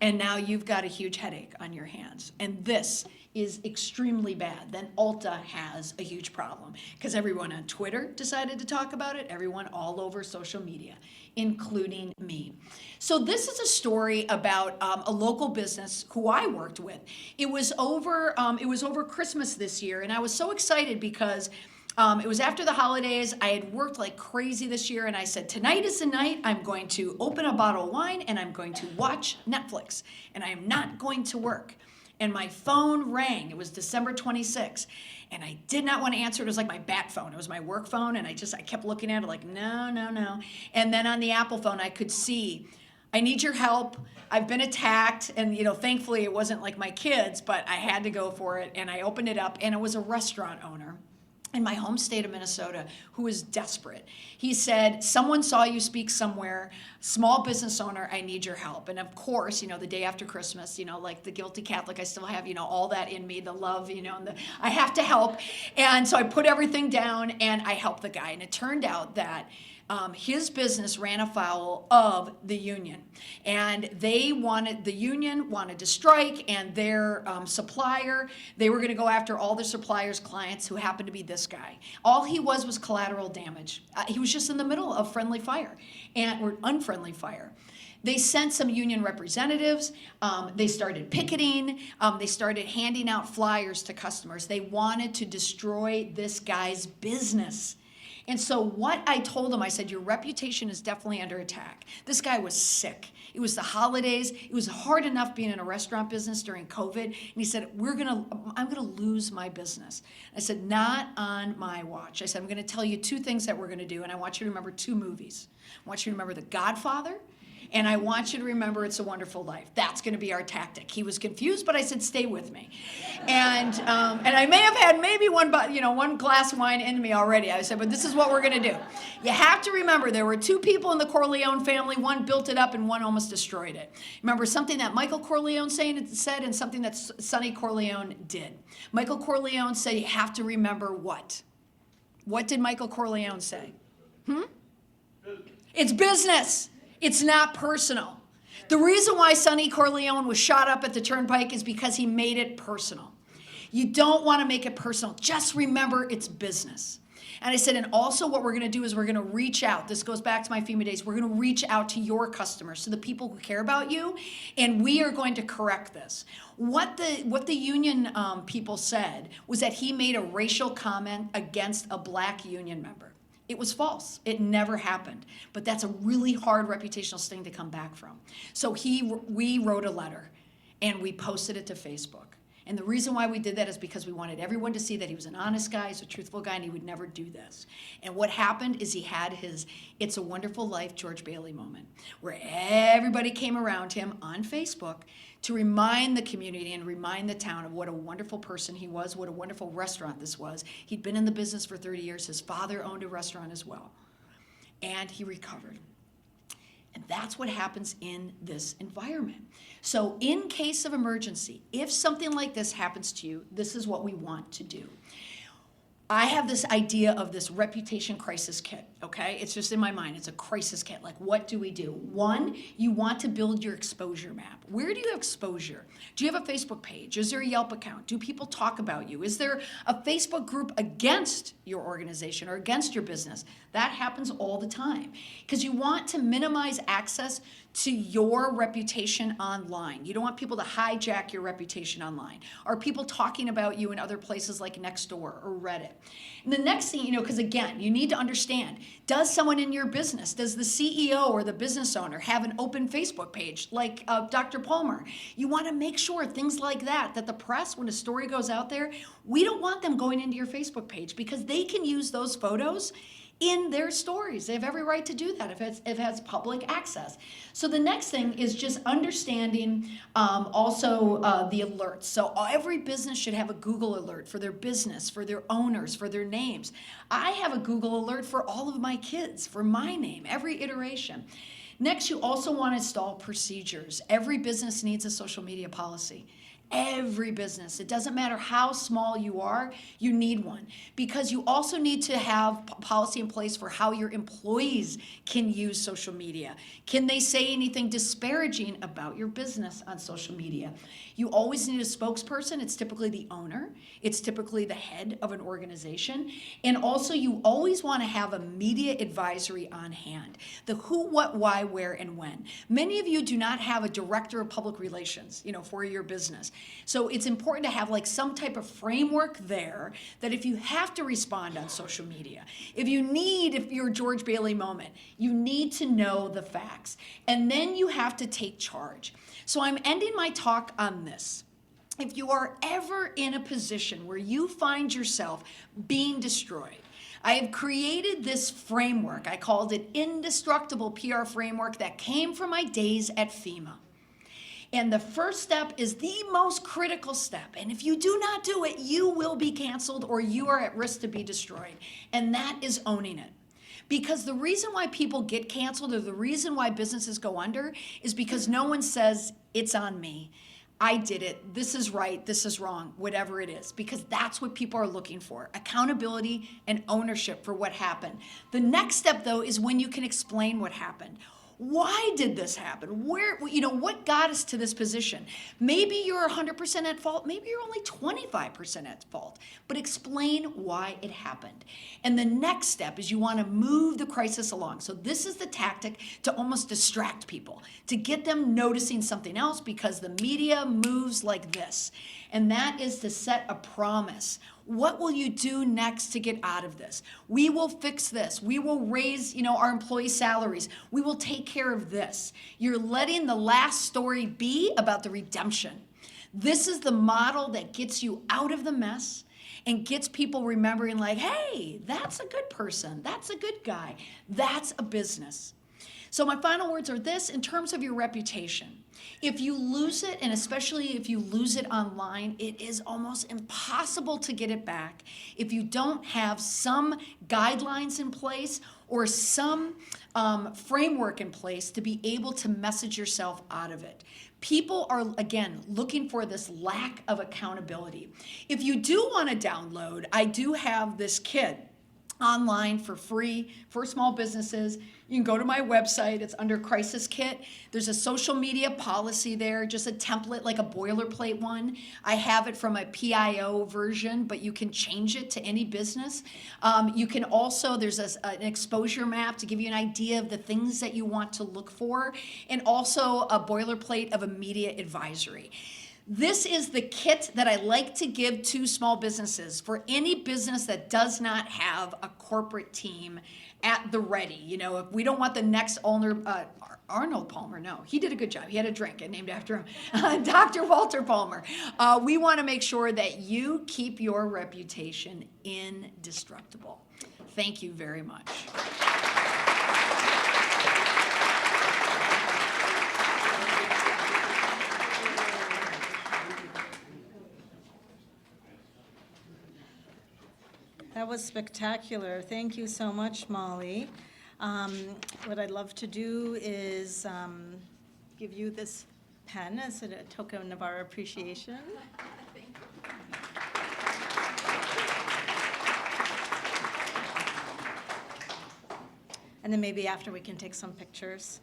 And now you've got a huge headache on your hands. And this is extremely bad. Then Ulta has a huge problem because everyone on Twitter decided to talk about it, everyone all over social media, including me. So this is a story about a local business who I worked with. It was over Christmas this year, and I was so excited because it was after the holidays. I had worked like crazy this year, and I said, tonight is the night I'm going to open a bottle of wine and I'm going to watch Netflix, and I am not going to work. And my phone rang. It was December 26th, and I did not want to answer. It was like my bat phone. It was my work phone, and I kept looking at it like, no, no, no. And then on the Apple phone, I could see, I need your help. I've been attacked, and thankfully it wasn't like my kids, but I had to go for it, and I opened it up, and it was a restaurant owner in my home state of Minnesota who was desperate. He said, someone saw you speak somewhere, small business owner, I need your help. And of course, the day after Christmas, like the guilty Catholic, I still have, all that in me, the love, and I have to help. And so I put everything down and I helped the guy. And it turned out that his business ran afoul of the union, and the union wanted to strike, and their supplier, they were going to go after all their suppliers' clients who happened to be this guy. All he was collateral damage. He was just in the middle of friendly fire or unfriendly fire. They sent some union representatives. They started picketing. They started handing out flyers to customers. They wanted to destroy this guy's business. And so what I told him, I said, your reputation is definitely under attack. This guy was sick. It was the holidays. It was hard enough being in a restaurant business during COVID. And he said, I'm gonna lose my business. I said, not on my watch. I said, I'm gonna tell you 2 things that we're gonna do, and I want you to remember 2 movies. I want you to remember The Godfather, and I want you to remember It's a Wonderful Life. That's going to be our tactic. He was confused, but I said, stay with me. And I may have had maybe one glass of wine into me already. I said, but this is what we're going to do. You have to remember there were 2 people in the Corleone family. One built it up and one almost destroyed it. Remember something that Michael Corleone said and something that Sonny Corleone did. Michael Corleone said you have to remember what? What did Michael Corleone say? It's business. It's not personal. The reason why Sonny Corleone was shot up at the turnpike is because he made it personal. You don't want to make it personal. Just remember it's business. And I said, and also what we're going to do is we're going to reach out. This goes back to my FEMA days. We're going to reach out to your customers, to the people who care about you, and we are going to correct this. What the union people said was that he made a racial comment against a black union member. It was false. It never happened. But that's a really hard reputational sting to come back from. So we wrote a letter, and we posted it to Facebook. And the reason why we did that is because we wanted everyone to see that he was an honest guy, he's a truthful guy, and he would never do this. And what happened is he had his It's a Wonderful Life George Bailey moment, where everybody came around him on Facebook to remind the community and remind the town of what a wonderful person he was, what a wonderful restaurant this was. He'd been in the business for 30 years. His father owned a restaurant as well. And he recovered. And that's what happens in this environment. So in case of emergency, if something like this happens to you, this is what we want to do. I have this idea of this reputation crisis kit, okay? It's just in my mind. It's a crisis kit. Like, what do we do? One, you want to build your exposure map. Where do you have exposure? Do you have a Facebook page? Is there a Yelp account? Do people talk about you? Is there a Facebook group against your organization or against your business? That happens all the time because you want to minimize access to your reputation online. You don't want people to hijack your reputation online. Are people talking about you in other places like Nextdoor or Reddit? And the next thing, because again, you need to understand, does someone in your business, does the CEO or the business owner have an open Facebook page like Dr. Palmer? You want to make sure things like that the press, when a story goes out there, we don't want them going into your Facebook page because they can use those photos in their stories. They have every right to do that if it has public access. So the next thing is just understanding also the alerts. So every business should have a Google alert for their business, for their owners, for their names. I have a Google alert for all of my kids, for my name, every iteration. Next, you also want to install procedures. Every business needs a social media policy. Every business. It doesn't matter how small you are, you need one. Because you also need to have policy in place for how your employees can use social media. Can they say anything disparaging about your business on social media? You always need a spokesperson. It's typically the owner. It's typically the head of an organization. And also you always want to have a media advisory on hand. The who, what, why, where, and when. Many of you do not have a director of public relations, for your business. So it's important to have like some type of framework there that if you have to respond on social media, if you're George Bailey moment, you need to know the facts. And then you have to take charge. So I'm ending my talk on this. If you are ever in a position where you find yourself being destroyed, I have created this framework. I called it Indestructible PR Framework that came from my days at FEMA. And the first step is the most critical step. And if you do not do it, you will be canceled or you are at risk to be destroyed. And that is owning it. Because the reason why people get canceled or the reason why businesses go under is because no one says, it's on me. I did it. This is right. This is wrong. Whatever it is. Because that's what people are looking for. Accountability and ownership for what happened. The next step, though, is when you can explain what happened. Why did this happen? What got us to this position? Maybe you're 100% at fault. Maybe you're only 25% at fault. But explain why it happened. And the next step is you want to move the crisis along. So this is the tactic to almost distract people, to get them noticing something else because the media moves like this. And that is to set a promise. What will you do next to get out of this? We will fix this. We will raise, our employee salaries. We will take care of this. You're letting the last story be about the redemption. This is the model that gets you out of the mess and gets people remembering like, hey, that's a good person. That's a good guy. That's a business. So my final words are this in terms of your reputation. If you lose it, and especially if you lose it online, it is almost impossible to get it back if you don't have some guidelines in place or some framework in place to be able to message yourself out of it. People are, again, looking for this lack of accountability. If you do want to download, I do have this kit online for free for small businesses. You can go to my website. It's under Crisis Kit. There's a social media policy there, just a template, like a boilerplate one. I have it from a PIO version, but you can change it to any business. You can also, there's an exposure map to give you an idea of the things that you want to look for, and also a boilerplate of immediate advisory. This is the kit that I like to give to small businesses for any business that does not have a corporate team at the ready. You know, if we don't want the next owner, Arnold Palmer, no, he did a good job. He had a drink and named after him, Dr. Walter Palmer. We want to make sure that you keep your reputation indestructible. Thank you very much. That was spectacular. Thank you so much, Molly. What I'd love to do is give you this pen as a token of our appreciation. And then maybe after we can take some pictures.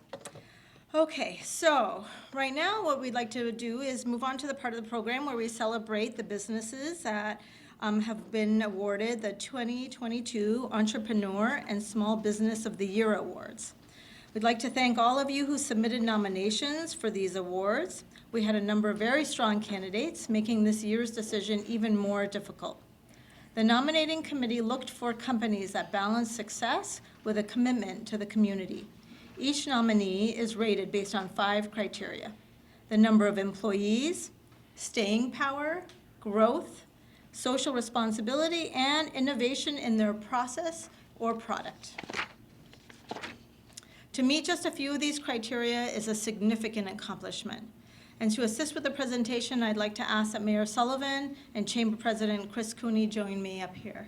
Okay, so right now what we'd like to do is move on to the part of the program where we celebrate the businesses that have been awarded the 2022 Entrepreneur and Small Business of the Year Awards. We'd like to thank all of you who submitted nominations for these awards. We had a number of very strong candidates, making this year's decision even more difficult. The nominating committee looked for companies that balance success with a commitment to the community. Each nominee is rated based on 5 criteria: the number of employees, staying power, growth, social responsibility, and innovation in their process or product. To meet just a few of these criteria is a significant accomplishment. And to assist with the presentation, I'd like to ask that Mayor Sullivan and Chamber President Chris Cooney join me up here.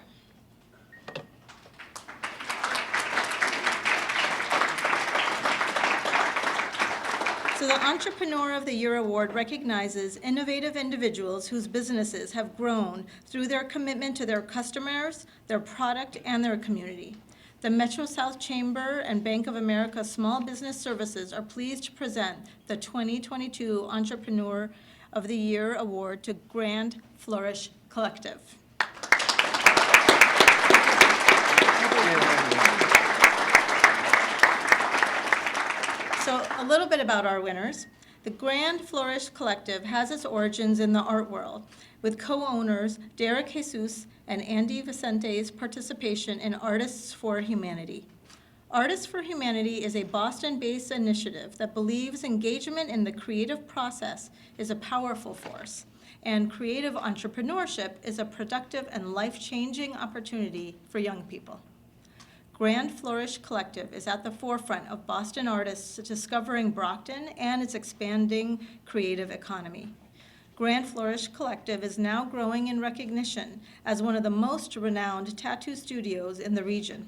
So the Entrepreneur of the Year Award recognizes innovative individuals whose businesses have grown through their commitment to their customers, their product, and their community. The Metro South Chamber and Bank of America Small Business Services are pleased to present the 2022 Entrepreneur of the Year Award to Grand Flourish Collective. So a little bit about our winners. The Grand Flourish Collective has its origins in the art world, with co-owners Derek Jesus and Andy Vicente's participation in Artists for Humanity. Artists for Humanity is a Boston-based initiative that believes engagement in the creative process is a powerful force, and creative entrepreneurship is a productive and life-changing opportunity for young people. Grand Flourish Collective is at the forefront of Boston artists discovering Brockton and its expanding creative economy. Grand Flourish Collective is now growing in recognition as one of the most renowned tattoo studios in the region.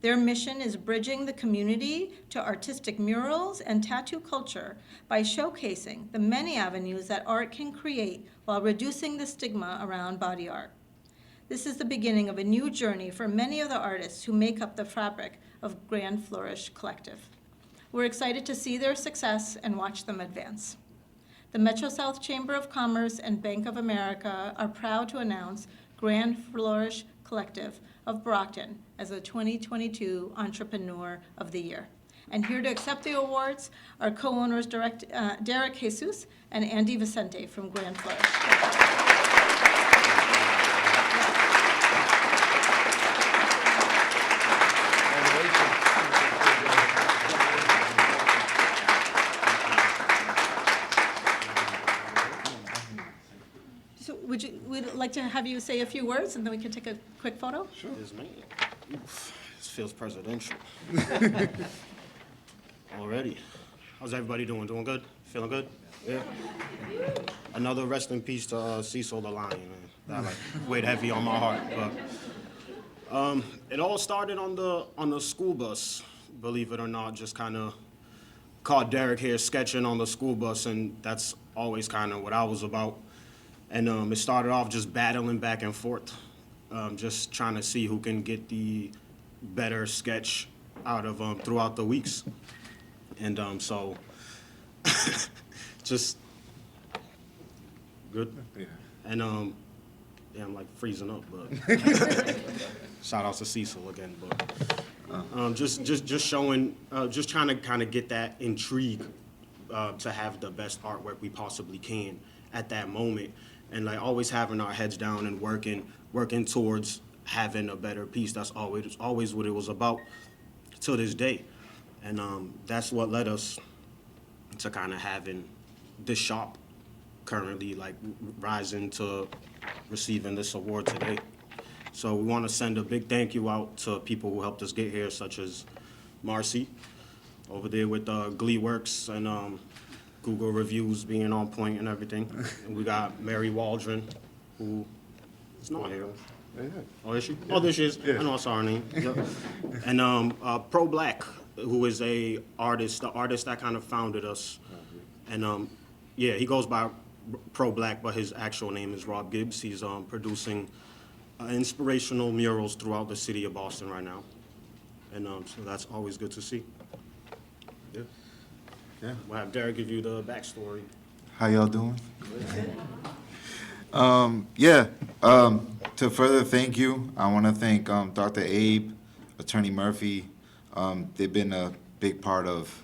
Their mission is bridging the community to artistic murals and tattoo culture by showcasing the many avenues that art can create while reducing the stigma around body art. This is the beginning of a new journey for many of the artists who make up the fabric of Grand Flourish Collective. We're excited to see their success and watch them advance. The Metro South Chamber of Commerce and Bank of America are proud to announce Grand Flourish Collective of Brockton as the 2022 Entrepreneur of the Year. And here to accept the awards are co-owners Derek Jesus and Andy Vicente from Grand Flourish. We'd like to have you say a few words, and then we can take a quick photo. Sure. Yes, ma'am. Oof, this feels presidential. Already. How's everybody doing? Doing good? Feeling good? Yeah. Another rest in peace to Cecil the Lion. That weighed heavy on my heart. But it all started on the school bus. Believe it or not, just kind of caught Derek here sketching on the school bus, and that's always kind of what I was about. And it started off just battling back and forth. just trying to see who can get the better sketch out of throughout the weeks. And so just good. Yeah. And yeah, I'm like freezing up, but shout out to Cecil again. But just showing, just trying to kind of get that intrigue to have the best artwork we possibly can at that moment, and like always having our heads down and working towards having a better piece. That's always what it was about to this day, and that's what led us to kind of having this shop currently like rising to receiving this award today. So we want to send a big thank you out to people who helped us get here, such as Marcy over there with Gleeworks and Google reviews being on point and everything. And we got Mary Waldron, who is not here. Oh, is she? Oh, there she is. I know I saw her name. Yep. And Pro Black, who is the artist that kind of founded us. And yeah, he goes by Pro Black, but his actual name is Rob Gibbs. He's producing inspirational murals throughout the city of Boston right now. And so that's always good to see. Yeah. Yeah. We'll have Derek give you the backstory. How y'all doing? To further thank you, I want to thank Dr. Abe, Attorney Murphy. They've been a big part of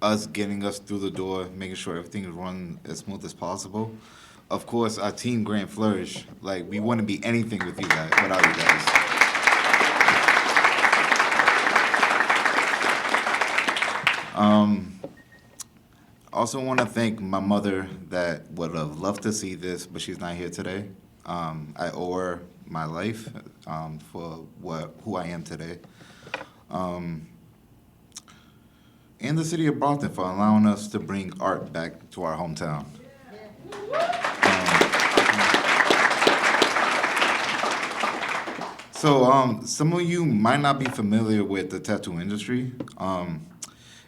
us getting us through the door, making sure everything is run as smooth as possible. Of course, our team, Grand Flourish, like, we wouldn't be anything with you guys, without you guys. Also want to thank my mother that would have loved to see this, but she's not here today. I owe her my life for who I am today. And the city of Brockton for allowing us to bring art back to our hometown. So some of you might not be familiar with the tattoo industry.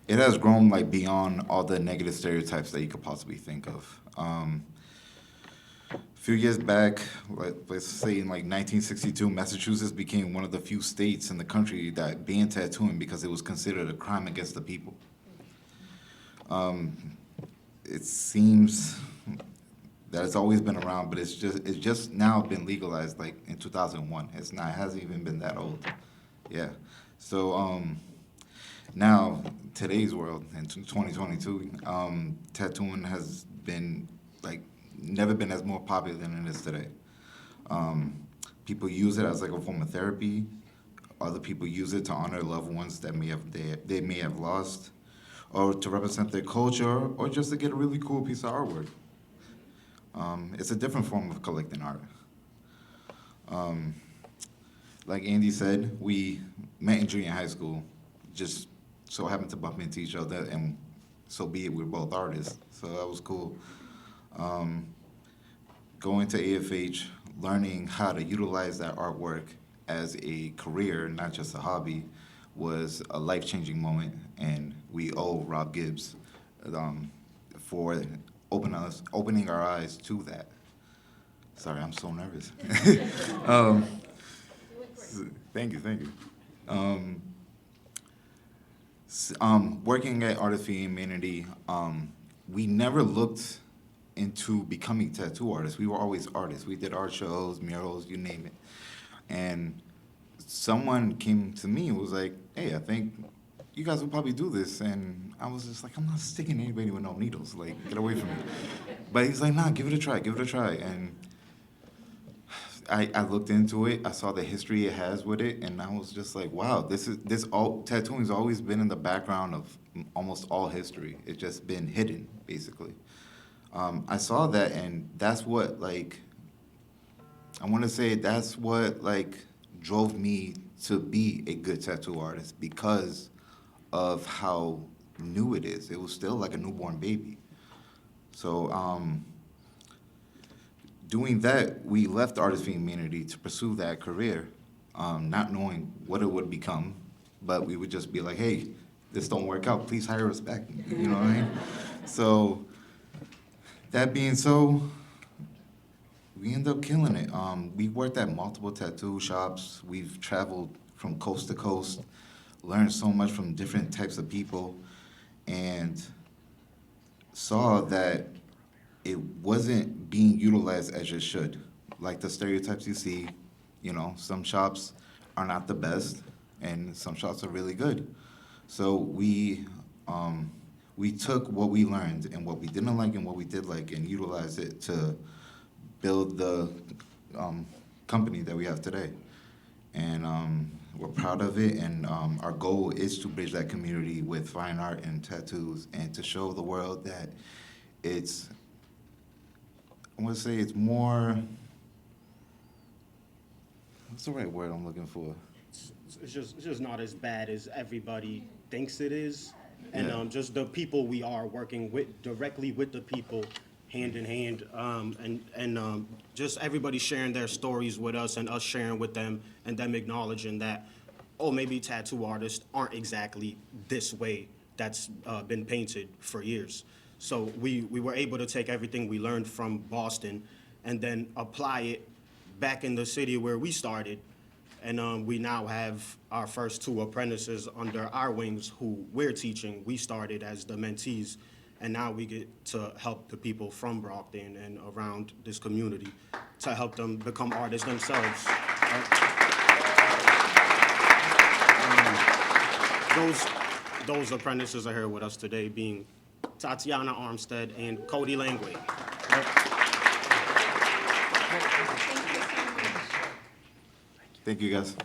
It has grown like beyond all the negative stereotypes that you could possibly think of. A few years back, let's say in like 1962, Massachusetts became one of the few states in the country that banned tattooing because it was considered a crime against the people. It seems that it's always been around, but it's just now been legalized like in 2001. It hasn't even been that old. Yeah. So now, today's world, in 2022, tattooing has been like never been as more popular than it is today. People use it as like a form of therapy. Other people use it to honor loved ones that they may have lost, or to represent their culture, or just to get a really cool piece of artwork. It's a different form of collecting art. Like Andy said, we met in junior high school, just so happened to bump into each other, and so be it, we're both artists, so that was cool. Going to AFH, learning how to utilize that artwork as a career, not just a hobby, was a life-changing moment, and we owe Rob Gibbs for opening our eyes to that. Sorry, I'm so nervous. Thank you. Working at Artist for Humanity, we never looked into becoming tattoo artists. We were always artists. We did art shows, murals, you name it. And someone came to me and was like, hey, I think you guys will probably do this. And I was just like, I'm not sticking anybody with no needles. Like, get away from me. But he's like, nah, give it a try. And I looked into it. I saw the history it has with it, and I was just like, wow, tattooing's always been in the background of almost all history. It's just been hidden, basically. I saw that, and that's what, like, I want to say that's what, like, drove me to be a good tattoo artist, because of how new it is. It was still like a newborn baby. So, doing that, we left Artist for Humanity to pursue that career, not knowing what it would become, but we would just be like, hey, this don't work out, please hire us back, you know what I mean? So, that being so, we end up killing it. We worked at multiple tattoo shops. We've traveled from coast to coast, learned so much from different types of people, and saw that it wasn't being utilized as it should. Like the stereotypes you see, you know, some shops are not the best, and some shops are really good. So we took what we learned and what we didn't like and what we did like and utilized it to build the company that we have today. And we're proud of it, and our goal is to bridge that community with fine art and tattoos and to show the world that it's, I want to say it's more, what's the right word I'm looking for? It's just not as bad as everybody thinks it is. And Yeah. just the people we are working with, directly with the people, hand in hand, and just everybody sharing their stories with us and us sharing with them and them acknowledging that, oh, maybe tattoo artists aren't exactly this way that's been painted for years. So we were able to take everything we learned from Boston and then apply it back in the city where we started. And we now have our first 2 apprentices under our wings who we're teaching. We started as the mentees, and now we get to help the people from Brockton and around this community to help them become artists themselves. Those apprentices are here with us today, being Tatiana Armstead and Cody Langway. Thank you, guys.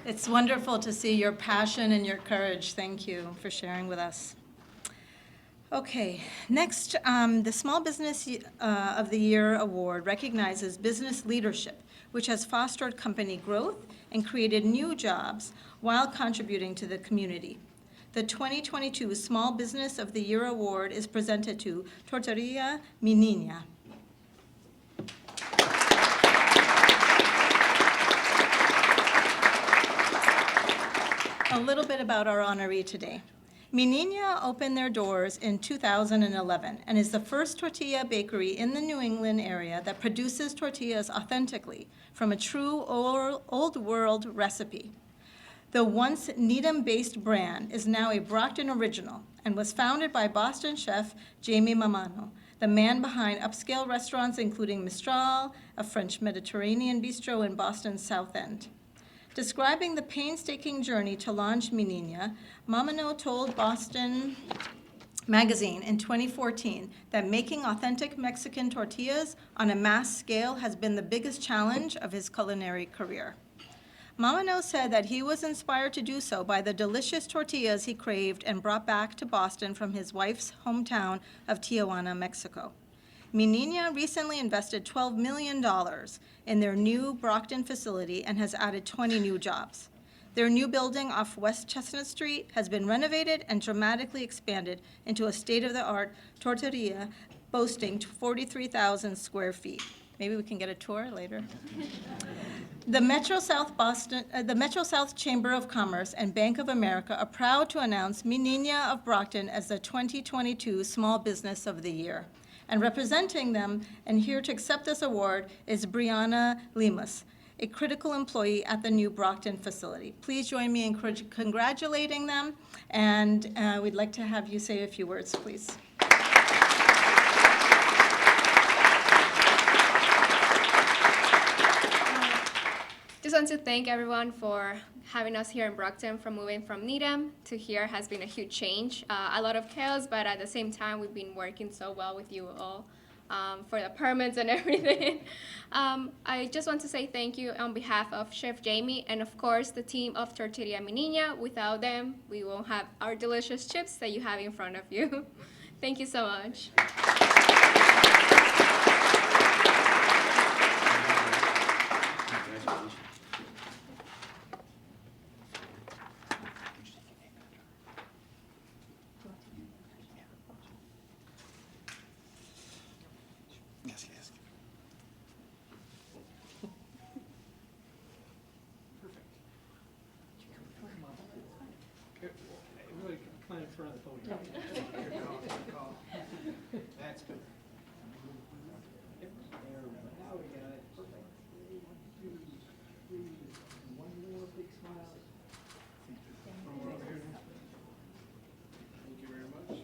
It's wonderful to see your passion and your courage. Thank you for sharing with us. Okay, next, the Small Business of the Year Award recognizes business leadership, which has fostered company growth and created new jobs while contributing to the community. The 2022 Small Business of the Year Award is presented to Tortilleria Mi Niña. A little bit about our honoree today. Mi Niña opened their doors in 2011 and is the first tortilla bakery in the New England area that produces tortillas authentically from a true old world recipe. The once Needham-based brand is now a Brockton original and was founded by Boston chef Jamie Mamano, the man behind upscale restaurants including Mistral, a French Mediterranean bistro in Boston's South End. Describing the painstaking journey to launch Mi Niña, Mamano told Boston Magazine in 2014 that making authentic Mexican tortillas on a mass scale has been the biggest challenge of his culinary career. Mamano said that he was inspired to do so by the delicious tortillas he craved and brought back to Boston from his wife's hometown of Tijuana, Mexico. Mi Niña recently invested $12 million in their new Brockton facility and has added 20 new jobs. Their new building off West Chestnut Street has been renovated and dramatically expanded into a state-of-the-art tortilleria boasting 43,000 square feet. Maybe we can get a tour later. The Metro South Chamber of Commerce and Bank of America are proud to announce Mi Niña of Brockton as the 2022 Small Business of the Year. And representing them and here to accept this award is Brianna Lemus, a critical employee at the new Brockton facility. Please join me in congratulating them, and we'd like to have you say a few words, please. Just want to thank everyone for having us here in Brockton. From moving from Needham to here has been a huge change. A lot of chaos, but at the same time, we've been working so well with you all. for the permits and everything. I just want to say thank you on behalf of Chef Jamie and of course the team of Tortilla Mi Niña. Without them, we won't have our delicious chips that you have in front of you. Thank you so much. Yes, yes. Everybody climb in front of the podium. That's good. Now we got it. Perfect. 1, 2, 3. One more big smile. Over here now. Thank you very much.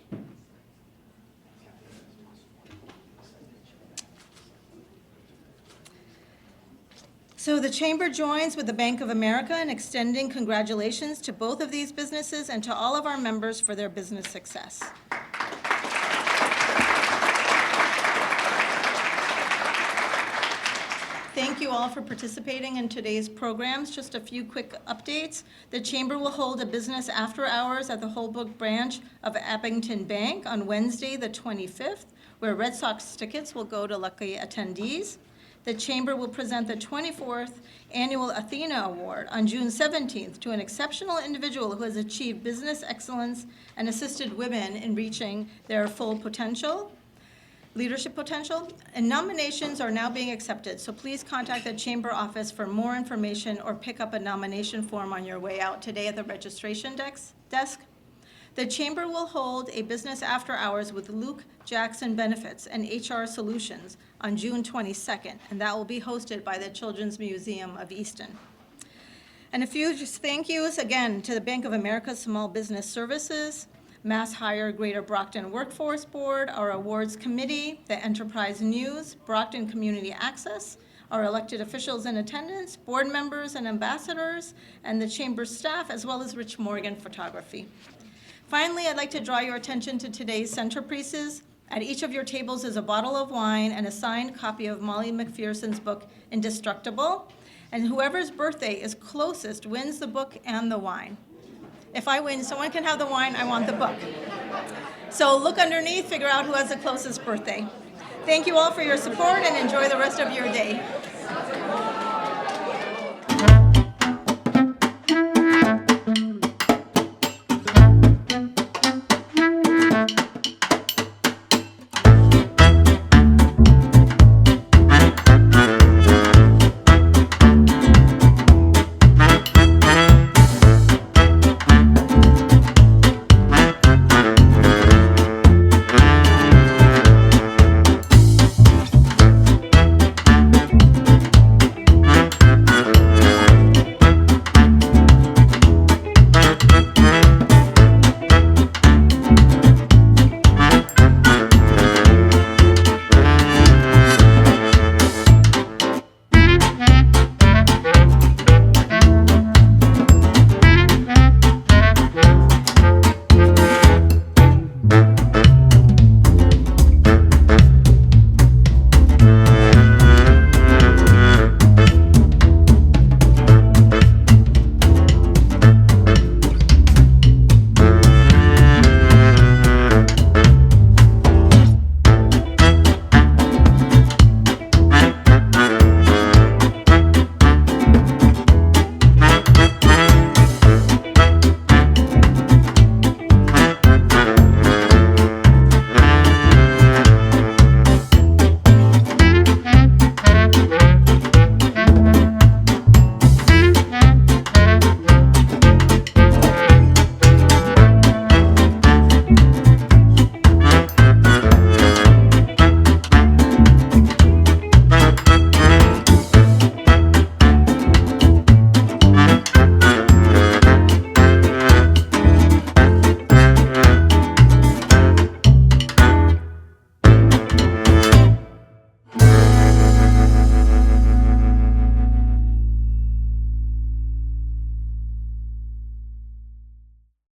So the Chamber joins with the Bank of America in extending congratulations to both of these businesses and to all of our members for their business success. Thank you all for participating in today's programs. Just a few quick updates. The Chamber will hold a business after hours at the Holbrook branch of Abington Bank on Wednesday, the 25th, where Red Sox tickets will go to lucky attendees. The Chamber will present the 24th Annual Athena Award on June 17th to an exceptional individual who has achieved business excellence and assisted women in reaching their full potential, leadership potential. And nominations are now being accepted, so please contact the Chamber office for more information or pick up a nomination form on your way out today at the registration desk. The Chamber will hold a business after hours with Luke Jackson Benefits and HR Solutions on June 22nd, and that will be hosted by the Children's Museum of Easton. And a few just thank yous again to the Bank of America Small Business Services, Mass Hire Greater Brockton Workforce Board, our Awards Committee, the Enterprise News, Brockton Community Access, our elected officials in attendance, board members and ambassadors, and the Chamber staff, as well as Rich Morgan Photography. Finally, I'd like to draw your attention to today's centerpieces. At each of your tables is a bottle of wine and a signed copy of Molly McPherson's book, Indestructible. And whoever's birthday is closest wins the book and the wine. If I win, someone can have the wine, I want the book. So look underneath, figure out who has the closest birthday. Thank you all for your support and enjoy the rest of your day.